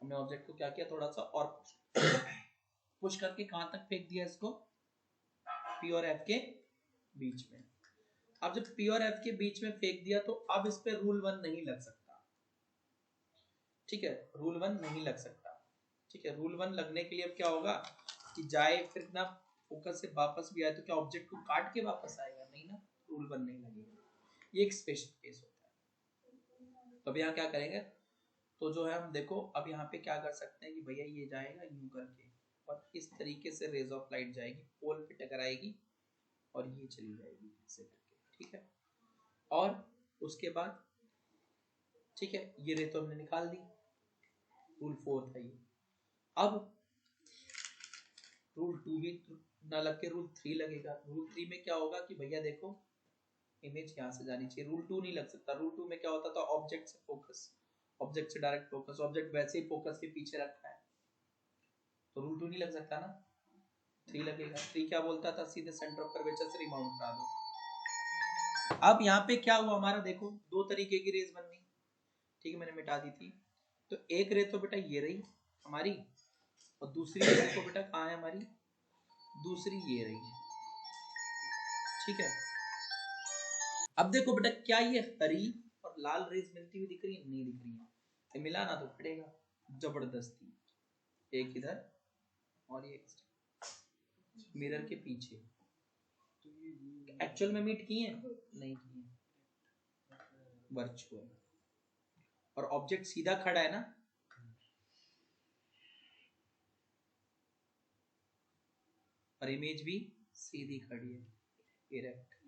हमने ऑब्जेक्ट को क्या किया, थोड़ा सा और पुश करके कहां तक फेंक दिया इसको, पी और एफ के बीच में। अब जब पी और एफ के बीच में फेंक दिया तो अब इस पे रूल 1 नहीं लग सकता, ठीक है, रूल 1 नहीं लग सकता, ठीक है। रूल 1 लगने के लिए अब क्या होगा कि जाए फिर ना फोकस से वापस भी आए तो क्या ऑब्जेक्ट को काट के वापस आएगा, नहीं ना, रूल 1 नहीं लगेगा। ये एक स्पेशल केस होता है। तो अब यहाँ क्या करेंगे, तो जो है हम देखो अब यहाँ पे क्या कर सकते हैं कि भैया ये जाएगा यूं करके और इस तरीके से रेज ऑफ लाइट जाएगी, पोल पे टकराएगी और ये चली जाएगी ऐसे करके, ठीक है। और उसके बाद ठीक है, ये रे तो हमने निकाल दी, रूल 4 था ये। अब रूल 2 भी ना लग के रूल 3 लगेगा। रूल 3 में क्या होगा कि भैया देखो इमेज यहाँ से जानी चाहिए, रूल 2 नहीं लग सकता। रूल 2 में क्या होता था, ऑब्जेक्ट से फोकस, ऑब्जेक्ट से डायरेक्ट फोकस, ऑब्जेक्ट वैसे ही फोकस के पीछे रखा है तो रूल 2 नहीं लग सकता ना, 3 लगेगा। 3 क्या बोलता था, सीधे सेंटर ऑफ कर्वेचर से रिमाउंट करा दो। अब यहाँ पे क्या हुआ हमारा, देखो दो तरीके की रेज बन गई, ठीक है, मैंने मिटा दी थी। तो एक रे तो बेटा ये रही हमारी और दूसरी रे देखो बेटा कहाँ है हमारी, दूसरी ये रही, ठीक है। अब देखो बेटा क्या ये हरी और लाल रेज मिलती हुई दिख रही है, नहीं दिख रही है, ये मिलाना तो पड़ेगा जबरदस्ती, एक इधर और ये मिरर के पीछे। एक्चुअल में मीट किए नहीं किए, वर्चुअल, और ऑब्जेक्ट सीधा खड़ा है ना, और इमेज भी सीधी खड़ी है, इरेक्ट।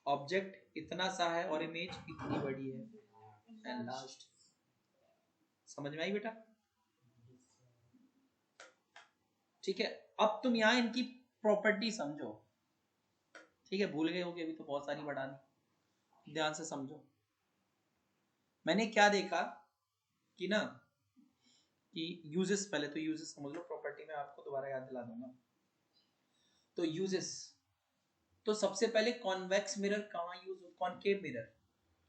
ऑब्जेक्ट इतना सा है और इमेज इतनी बड़ी है, एंड लास्ट। समझ में आई बेटा, ठीक है। अब तुम यहाँ इनकी प्रॉपर्टी समझो, ठीक है, भूल गए होगे अभी तो बहुत सारी बढ़ानी, ध्यान से समझो। मैंने क्या देखा कि ना कि यूजेस, पहले तो यूजेस समझ लो, प्रॉपर्टी में आपको दोबारा याद दिला दूंगा। तो यूजेस, तो सबसे पहले कॉन्वेक्स मिरर कहाँ यूज हो, कॉनकेव मिरर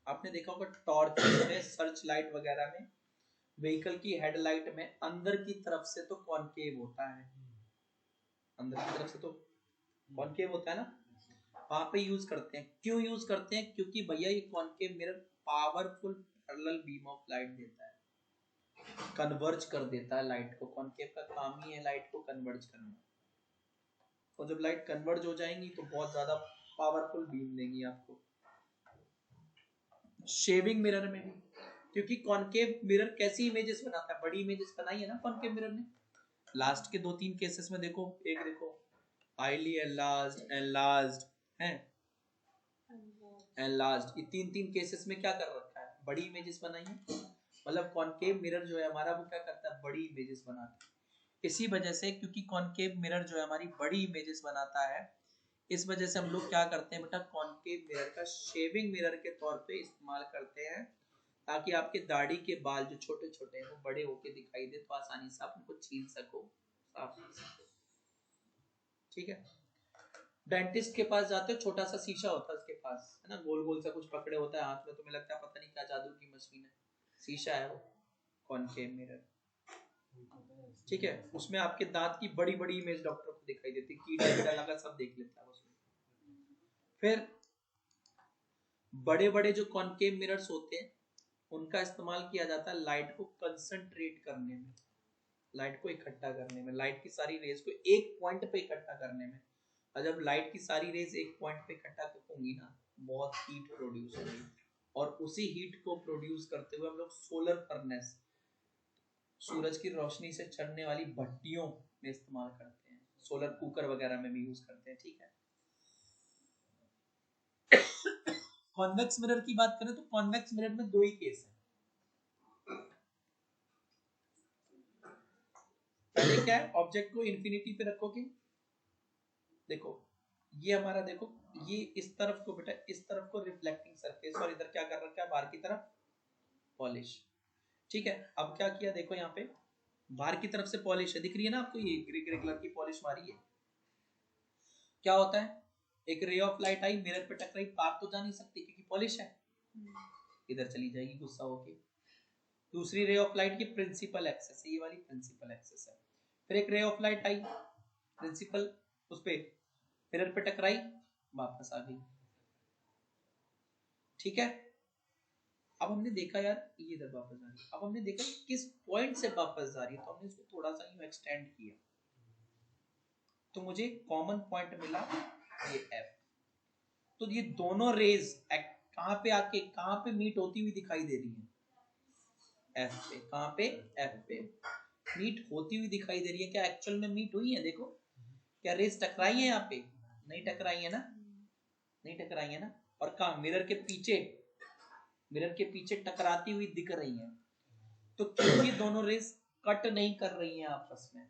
आपने देखा होगा टॉर्च में, सर्च लाइट वगैरह में, व्हीकल की हेडलाइट में अंदर की तरफ से तो कॉनकेव होता है, अंदर की तरफ से तो कॉनकेव होता है ना, वहां पे यूज करते हैं। क्यों यूज करते हैं, क्योंकि भैया ये concave mirror powerful parallel beam of light देता है, कन्वर्ज कर देता है लाइट को। कॉनकेव का काम ही है लाइट को कन्वर्ज करना, और जब लाइट कन्वर्ज हो जाएंगी तो बहुत ज्यादा पावरफुल बीम देंगी आपको। शेविंग मिरर में भी, क्योंकि कॉनकेव मिरर कैसी इमेजेस बनाता है, बड़ी इमेजेस बनाई है ना कॉनकेव मिरर ने। लास्ट के 2-3 केसेस में देखो, एक देखो हाईली एनलार्ज्ड, एनलार्ज्ड हैं, एनलार्ज्ड, ये 3-3 केसेस में क्या कर रखा है, बड़ी इमेजेस बनाई है। मतलब कॉनकेव मिरर जो है हमारा वो क्या करता है, बड़ी इमेजेस बनाता है। इसी वजह से, क्योंकि कॉनकेव मिरर जो है हमारी बड़ी इमेजेस बनाता है, इस वजह से हम लोग क्या करते हैं बेटा, कॉनकेव मिरर का शेविंग मिरर के तौर पे इस्तेमाल करते हैं, ताकि आपके दाढ़ी के बाल जो छोटे छोटे हैं वो बड़े होके दिखाई दे, तो आसानी से आप उनको छील सको, साफ कर सको, ठीक है। डेंटिस्ट के पास जाते हो, छोटा सा शीशा होता है उसके पास, है ना, गोल गोल सा कुछ पकड़े होता है हाथ में, तुम्हें लगता है पता नहीं क्या जादू की मशीन है, शीशा है वो कॉनकेव मिरर, ठीक है। उसमें आपके दांत की बड़ी बड़ी इमेज डॉक्टर को दिखाई देती है, कीड़ा कीड़ा लगा सब देख लेता है उसमें। फिर बड़े बड़े जो कॉनकेव मिरर्स होते हैं उनका इस्तेमाल किया जाता है लाइट को कंसंट्रेट करने में, लाइट को इकट्ठा करने में, लाइट की सारी रेज को एक पॉइंट पे इकट्ठा करने में। और जब लाइट की सारी रेज एक पॉइंट पे इकट्ठा होंगी ना, बहुत हीट प्रोड्यूस होगी, और उसी हीट को प्रोड्यूस करते हुए हम लोग सोलर फर्नेस, सूरज की रोशनी से चढ़ने वाली भट्टियों में इस्तेमाल करते हैं, सोलर कुकर वगैरह में भी यूज करते हैं, ठीक है। कॉन्वेक्स मिरर की बात करें तो कॉन्वेक्स मिरर में दो ही केस है। पहले क्या है, ऑब्जेक्ट को इंफिनिटी पे रखोगे, देखो ये हमारा, देखो ये इस तरफ को बेटा, इस तरफ को रिफ्लेक्टिंग सरफेस, और इधर क्या कर रखा है बाहर की तरफ पॉलिश, ठीक है। अब क्या किया देखो यहाँ पे, बाहर की तरफ से पॉलिश है, दिख रही है ना आपको, ये ग्रे ग्रे कलर की पॉलिश मारी है। क्या होता है, एक ray of light I, mirror पे टकराई, पार तो जा नहीं सकती क्योंकि पॉलिश है, इधर चली जाएगी गुस्सा होके। दूसरी रे ऑफ लाइट की प्रिंसिपल एक्सेस है, ये वाली प्रिंसिपल एक्सेस है। फिर एक ray of light I, principal उस पे मिरर पे टकराई, वापस आ गई। ठीक है, अब हमने देखा यार ये इधर वापस आ रही है, अब हमने देखा किस पॉइंट से वापस जा रही है, तो हमने इसको थोड़ा सा यूं एक्सटेंड किया, तो मुझे कॉमन पॉइंट मिला ये एफ। तो ये दोनों रेज कहां पे आके कहां पे मीट होती हुई दिखाई दे रही है, एफ पे। कहां पे, एफ पे मीट होती हुई दिखाई दे रही है। क्या एक्चुअल में मीट हुई है? देखो, क्या रेज टकराई है यहाँ पे? नहीं टकराई है ना, नहीं टकराई है ना। और कहा, मिरर के पीछे, मिरर के पीछे टकराती हुई दिख रही है। तो क्योंकि दोनों रेज कट नहीं कर रही हैं आपस में,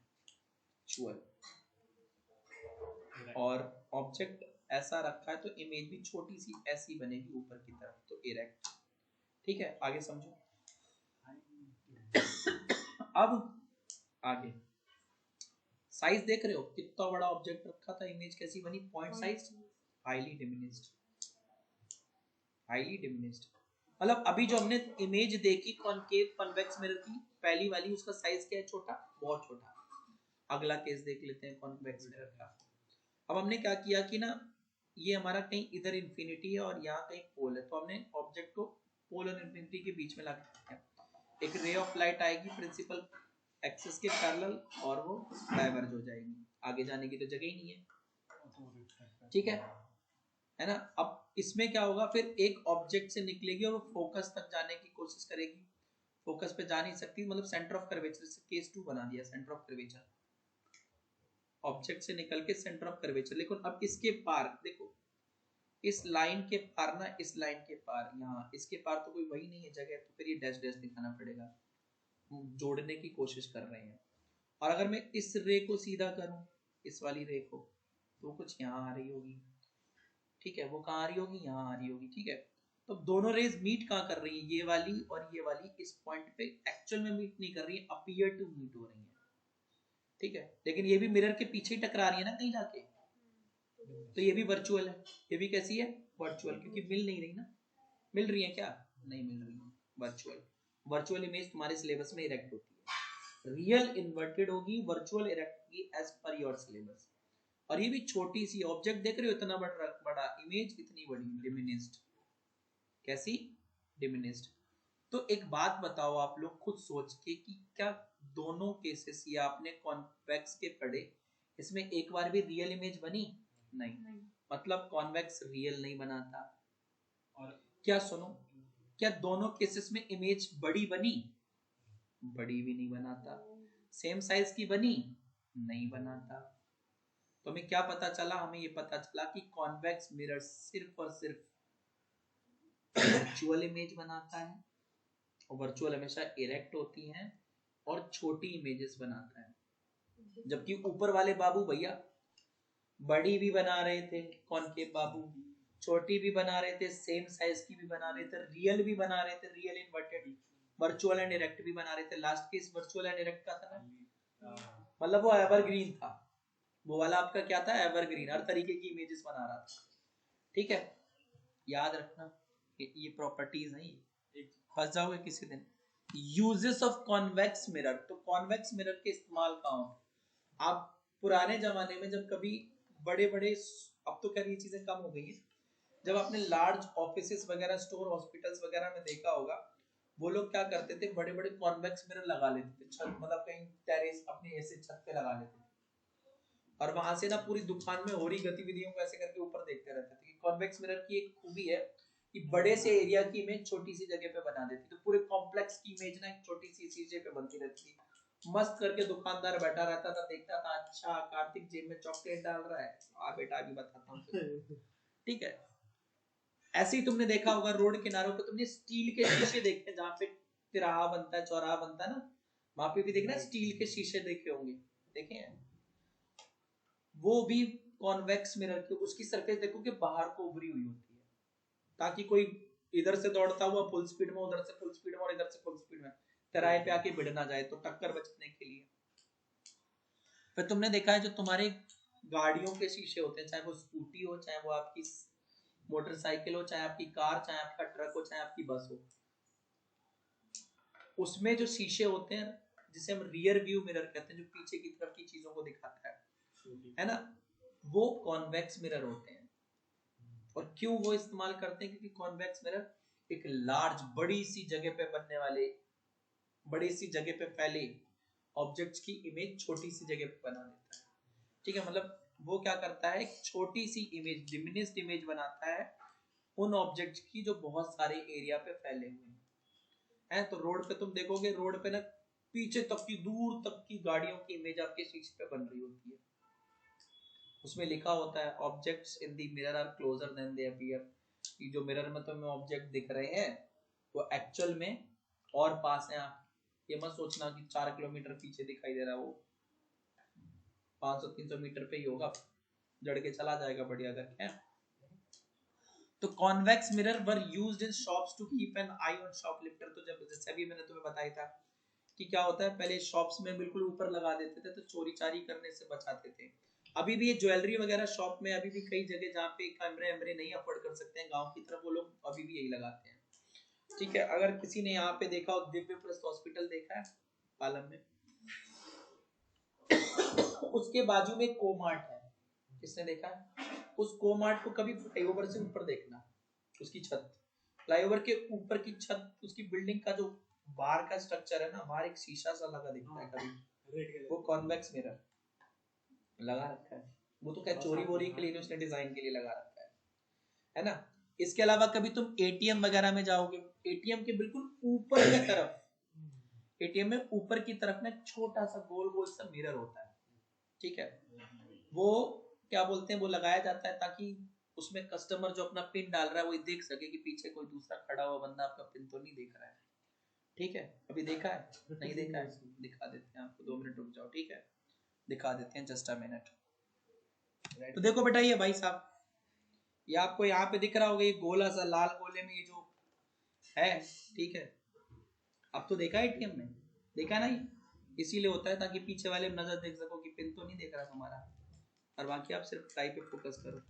चुअल, और ऑब्जेक्ट ऐसा रखा है तो इमेज भी छोटी सी ऐसी बनेगी ऊपर की तरफ, तो इरेक्ट। ठीक है, आगे समझो। अब आगे साइज देख रहे हो, कितना बड़ा ऑब्जेक्ट रखा था, इमेज कैसी बनी, point size highly diminished, highly diminished. मतलब अभी जो हमने इमेज देखी कॉनकेव कॉन्वेक्स मिरर की पहली वाली, उसका साइज क्या है, छोटा, बहुत छोटा। अगला केस देख लेते हैं कॉन्वेक्स मिरर का। अब हमने क्या किया कि ना, ये हमारा कहीं इधर इन्फिनिटी है और यहाँ कहीं पोल है, तो हमने ऑब्जेक्ट को पोल और इन्फिनिटी के बीच में ला के, एक रे ऑफ लाइट आएगी प्रिंसिपल एक्सिस के पैरेलल और वो डाइवर्ज हो जाएगी, आगे जाने की तो जगह ही नहीं है। ठीक है ना। अब इसमें क्या होगा, फिर एक ऑब्जेक्ट से निकलेगी और वो फोकस तक जाने की कोशिश करेगी, फोकस पे जा नहीं सकती, मतलब सेंटर ऑफ कर्वेचर से केस 2 बना दिया, सेंटर ऑफ कर्वेचर, ऑब्जेक्ट से निकल के सेंटर ऑफ कर्वेचर। लेकिन अब इसके पार देखो, इस लाइन के पार ना, इस लाइन के पार, यहाँ इसके पार तो कोई वही नहीं है जगह, तो फिर ये डैश डैश दिखाना पड़ेगा, जोड़ने की कोशिश कर रहे हैं। और अगर मैं इस रे को सीधा करूं, इस वाली रे को, तो कुछ यहाँ आ रही होगी। ठीक है, वो कहाँ आ रही होगी, यहाँ आ रही होगी। ठीक है, तो दोनों रेज मीट कहाँ कर रही है, ये वाली और ये वाली इस पॉइंट पे एक्चुअल में मीट नहीं कर रही है, अपीयर टू मीट हो रही है। ठीक है, लेकिन ये भी मिरर के पीछे ही टकरा रही है ना कहीं जाके, तो ये भी वर्चुअल है। ये भी कैसी है, वर्चुअल, क्योंकि मिल नहीं रही ना। मिल रही है क्या, नहीं मिल रही है, वर्चुअल। वर्चुअल इमेज तुम्हारे सिलेबस में इरेक्ट होती है, रियल इन्वर्टेड होगी, वर्चुअल इरेक्ट होगी एज पर योर सिलेबस। और ये भी छोटी सी ऑब्जेक्ट देख रहे हो, इतना बड़ा इमेज, इतनी बड़ी डिमिनिश्ड। कैसी, डिमिनिश्ड। तो एक बात बताओ आप लोग खुद सोच के कि क्या दोनों केसेस, ये आपने कॉन्वेक्स के पढ़े, इसमें एक बार भी रियल इमेज बनी? नहीं। मतलब कॉन्वेक्स रियल नहीं बनाता। और क्या सुनो, क्या दोनों केसेस में इमेज बड़ी बनी? बड़ी भी नहीं बनाता। सेम साइज की बनी? नहीं बनाता। तो हमें क्या पता चला, हमें ये पता चला कि कॉन्वेक्स मिरर सिर्फ और सिर्फ वर्चुअल इमेज बनाता है, और वर्चुअल हमेशा इरेक्ट होती हैं और छोटी इमेजेस बनाता है। जबकि ऊपर वाले बाबू भैया बड़ी भी बना रहे थे, कॉनकेव बाबू छोटी भी बना रहे थे, सेम साइज की भी बना रहे थे, रियल भी बना रहे थे, real inverted, virtual and erect भी बना रहे थे। Last case virtual and erect का था ना, मतलब वो एवरग्रीन था, वो वाला आपका क्या था, एवरग्रीन, हर तरीके की इमेजेस बना रहा था। ठीक है, याद रखना ये प्रॉपर्टीज हैं, फंस जाओगे किसी दिन। यूजेस ऑफ कॉन्वेक्स मिरर, तो कॉन्वेक्स मिरर के इस्तेमाल कहाँ होते? आप पुराने जमाने में जब कभी बड़े बड़े, अब तो खैर ये चीजें कम हो गई है, जब आपने लार्ज ऑफिसेस वगैरह, स्टोर, हॉस्पिटल्स वगैरह में देखा होगा, वो लोग क्या करते थे, बड़े बड़े कॉन्वेक्स मिरर लगा लेते थे छत, मतलब कहीं टेरेस अपनी ऐसे छत पे लगा लेते थे, और वहां से ना पूरी दुकान में हो रही गतिविधियों को ऐसे करके ऊपर देखते रहते थे। कॉन्वेक्स मिरर की एक खूबी है कि बड़े से एरिया की इमेज छोटी सी जगह पे बना देती, तो पूरे कॉम्प्लेक्स की इमेज ना एक छोटी सी चीजें पे बनती रहती थी। मस्त करके दुकानदार बैठा रहता था, देखता था, अच्छा कार्तिक जेब में चॉकलेट डाल रहा है, आ बेटा अभी बताता हूँ। ठीक है, ऐसे ही तुमने देखा होगा रोड किनारों पे तुमने स्टील के शीशे देखे, जहाँ पे तिराहा बनता है, चौराहा बनता है ना, वहां पे भी देखना स्टील के शीशे देखे होंगे, देखे हैं? वो भी कॉन्वेक्स मिरर के, उसकी सरफेस देखो कि बाहर को उभरी हुई होती है, ताकि कोई इधर से दौड़ता हुआ फुल स्पीड में, उधर से फुल स्पीड में और इधर से फुल स्पीड में, तिराहे पे आके भिड़ ना जाए, तो टक्कर बचने के लिए। फिर तुमने देखा है जो तुम्हारे गाड़ियों के शीशे होते हैं, चाहे वो स्कूटी हो, चाहे वो आपकी मोटरसाइकिल हो, चाहे आपकी कार, चाहे आपका ट्रक हो, चाहे आपकी बस हो, उसमें जो शीशे होते हैं जिसे हम रियर व्यू मिरर कहते हैं, जो पीछे की तरफ की चीजों को दिखाता है ना, वो कॉन्वेक्स मिरर होते हैं। और क्यों वो इस्तेमाल करते हैं? क्योंकि कॉन्वेक्स मिरर एक लार्ज, बड़ी सी जगह पे बनने वाले, बड़ी सी जगह पे फैले ऑब्जेक्ट्स की इमेज छोटी सी जगह पे बना देता है। ठीक है, मतलब वो क्या करता है, एक छोटी सी इमेज, डिमिनिश्ड इमेज बनाता है उन ऑब्जेक्ट्स की जो बहुत सारे एरिया पे फैले हुए हैं। तो रोड पे तुम देखोगे, रोड पे ना पीछे तक की, दूर तक की गाड़ियों की इमेज आपके शीशे पे बन रही होती है। उसमें लिखा होता है objects in the mirror are closer than they appear, कि जो मिरर में तुम्हें ऑब्जेक्ट दिख रहे हैं वो एक्चुअल में और पास है। ये मत सोचना कि 4 किलोमीटर पीछे दिखाई दे रहा है, वो 500-300 मीटर पे ही होगा, जड़ के चला जाएगा बढ़िया करके। तो convex mirror were used in shops to keep an eye on shoplifter. तो जब, जैसे अभी मैंने तुम्हें बताया था कि क्या होता है, पहले शॉप्स में बिल्कुल ऊपर लगा देते थे तो चोरी चारी करने से बचाते थे। अभी भी ज्वेलरी वगैरह शॉप में अभी भी कई जगह जहाँ पे कैमरे वैमरे नहीं अफोर्ड कर सकते हैं गांव की तरफ, वो लोग अभी भी यही लगाते हैं। ठीक है, अगर किसी ने यहाँ पे देखा हो, दिव्य प्लस हॉस्पिटल देखा है पालम में, उसके बाजू में कोमार्ट है, किसने देखा है? उस कोमार्ट को कभी फ्लाईओवर से ऊपर देखना, उसकी छत, फ्लाईओवर के ऊपर की छत, उसकी बिल्डिंग का जो बाहर का स्ट्रक्चर है ना, बाहर एक शीशा सा लगा दिखता है कभी, वो कॉन्वेक्स मिरर लगा रखा है। वो तो क्या चोरी वोरी के लिए, उसने डिजाइन के लिए लगा रखा है ना। इसके अलावा कभी तुम एटीएम वगैरह में जाओगे, एटीएम के बिल्कुल ऊपर की तरफ, एटीएम में ऊपर की तरफ में छोटा सा गोल गोल सा मिरर होता है। ठीक है, वो क्या बोलते हैं, वो लगाया जाता है ताकि उसमें कस्टमर जो अपना पिन डाल रहा है वो देख सके कि पीछे कोई दूसरा खड़ा हुआ बंदा आपका पिन तो नहीं देख रहा है। ठीक है, अभी देखा है? नहीं देखा है, दिखा देते हैं आपको, 2 मिनट रुक जाओ। ठीक है, दिखा देते हैं, जस्ट अ मिनट। तो देखो बेटा, ये भाई साहब, ये आपको यहाँ पे दिख रहा होगा, ये गोला सा लाल गोले में ये जो है, ठीक है, अब तो देखा एटीएम में, देखा नहीं, इसीलिए होता है ताकि पीछे वाले नजर देख सको कि पिन तो नहीं देख रहा तुम्हारा, और बाकी आप सिर्फ टाइप पे फोकस करो।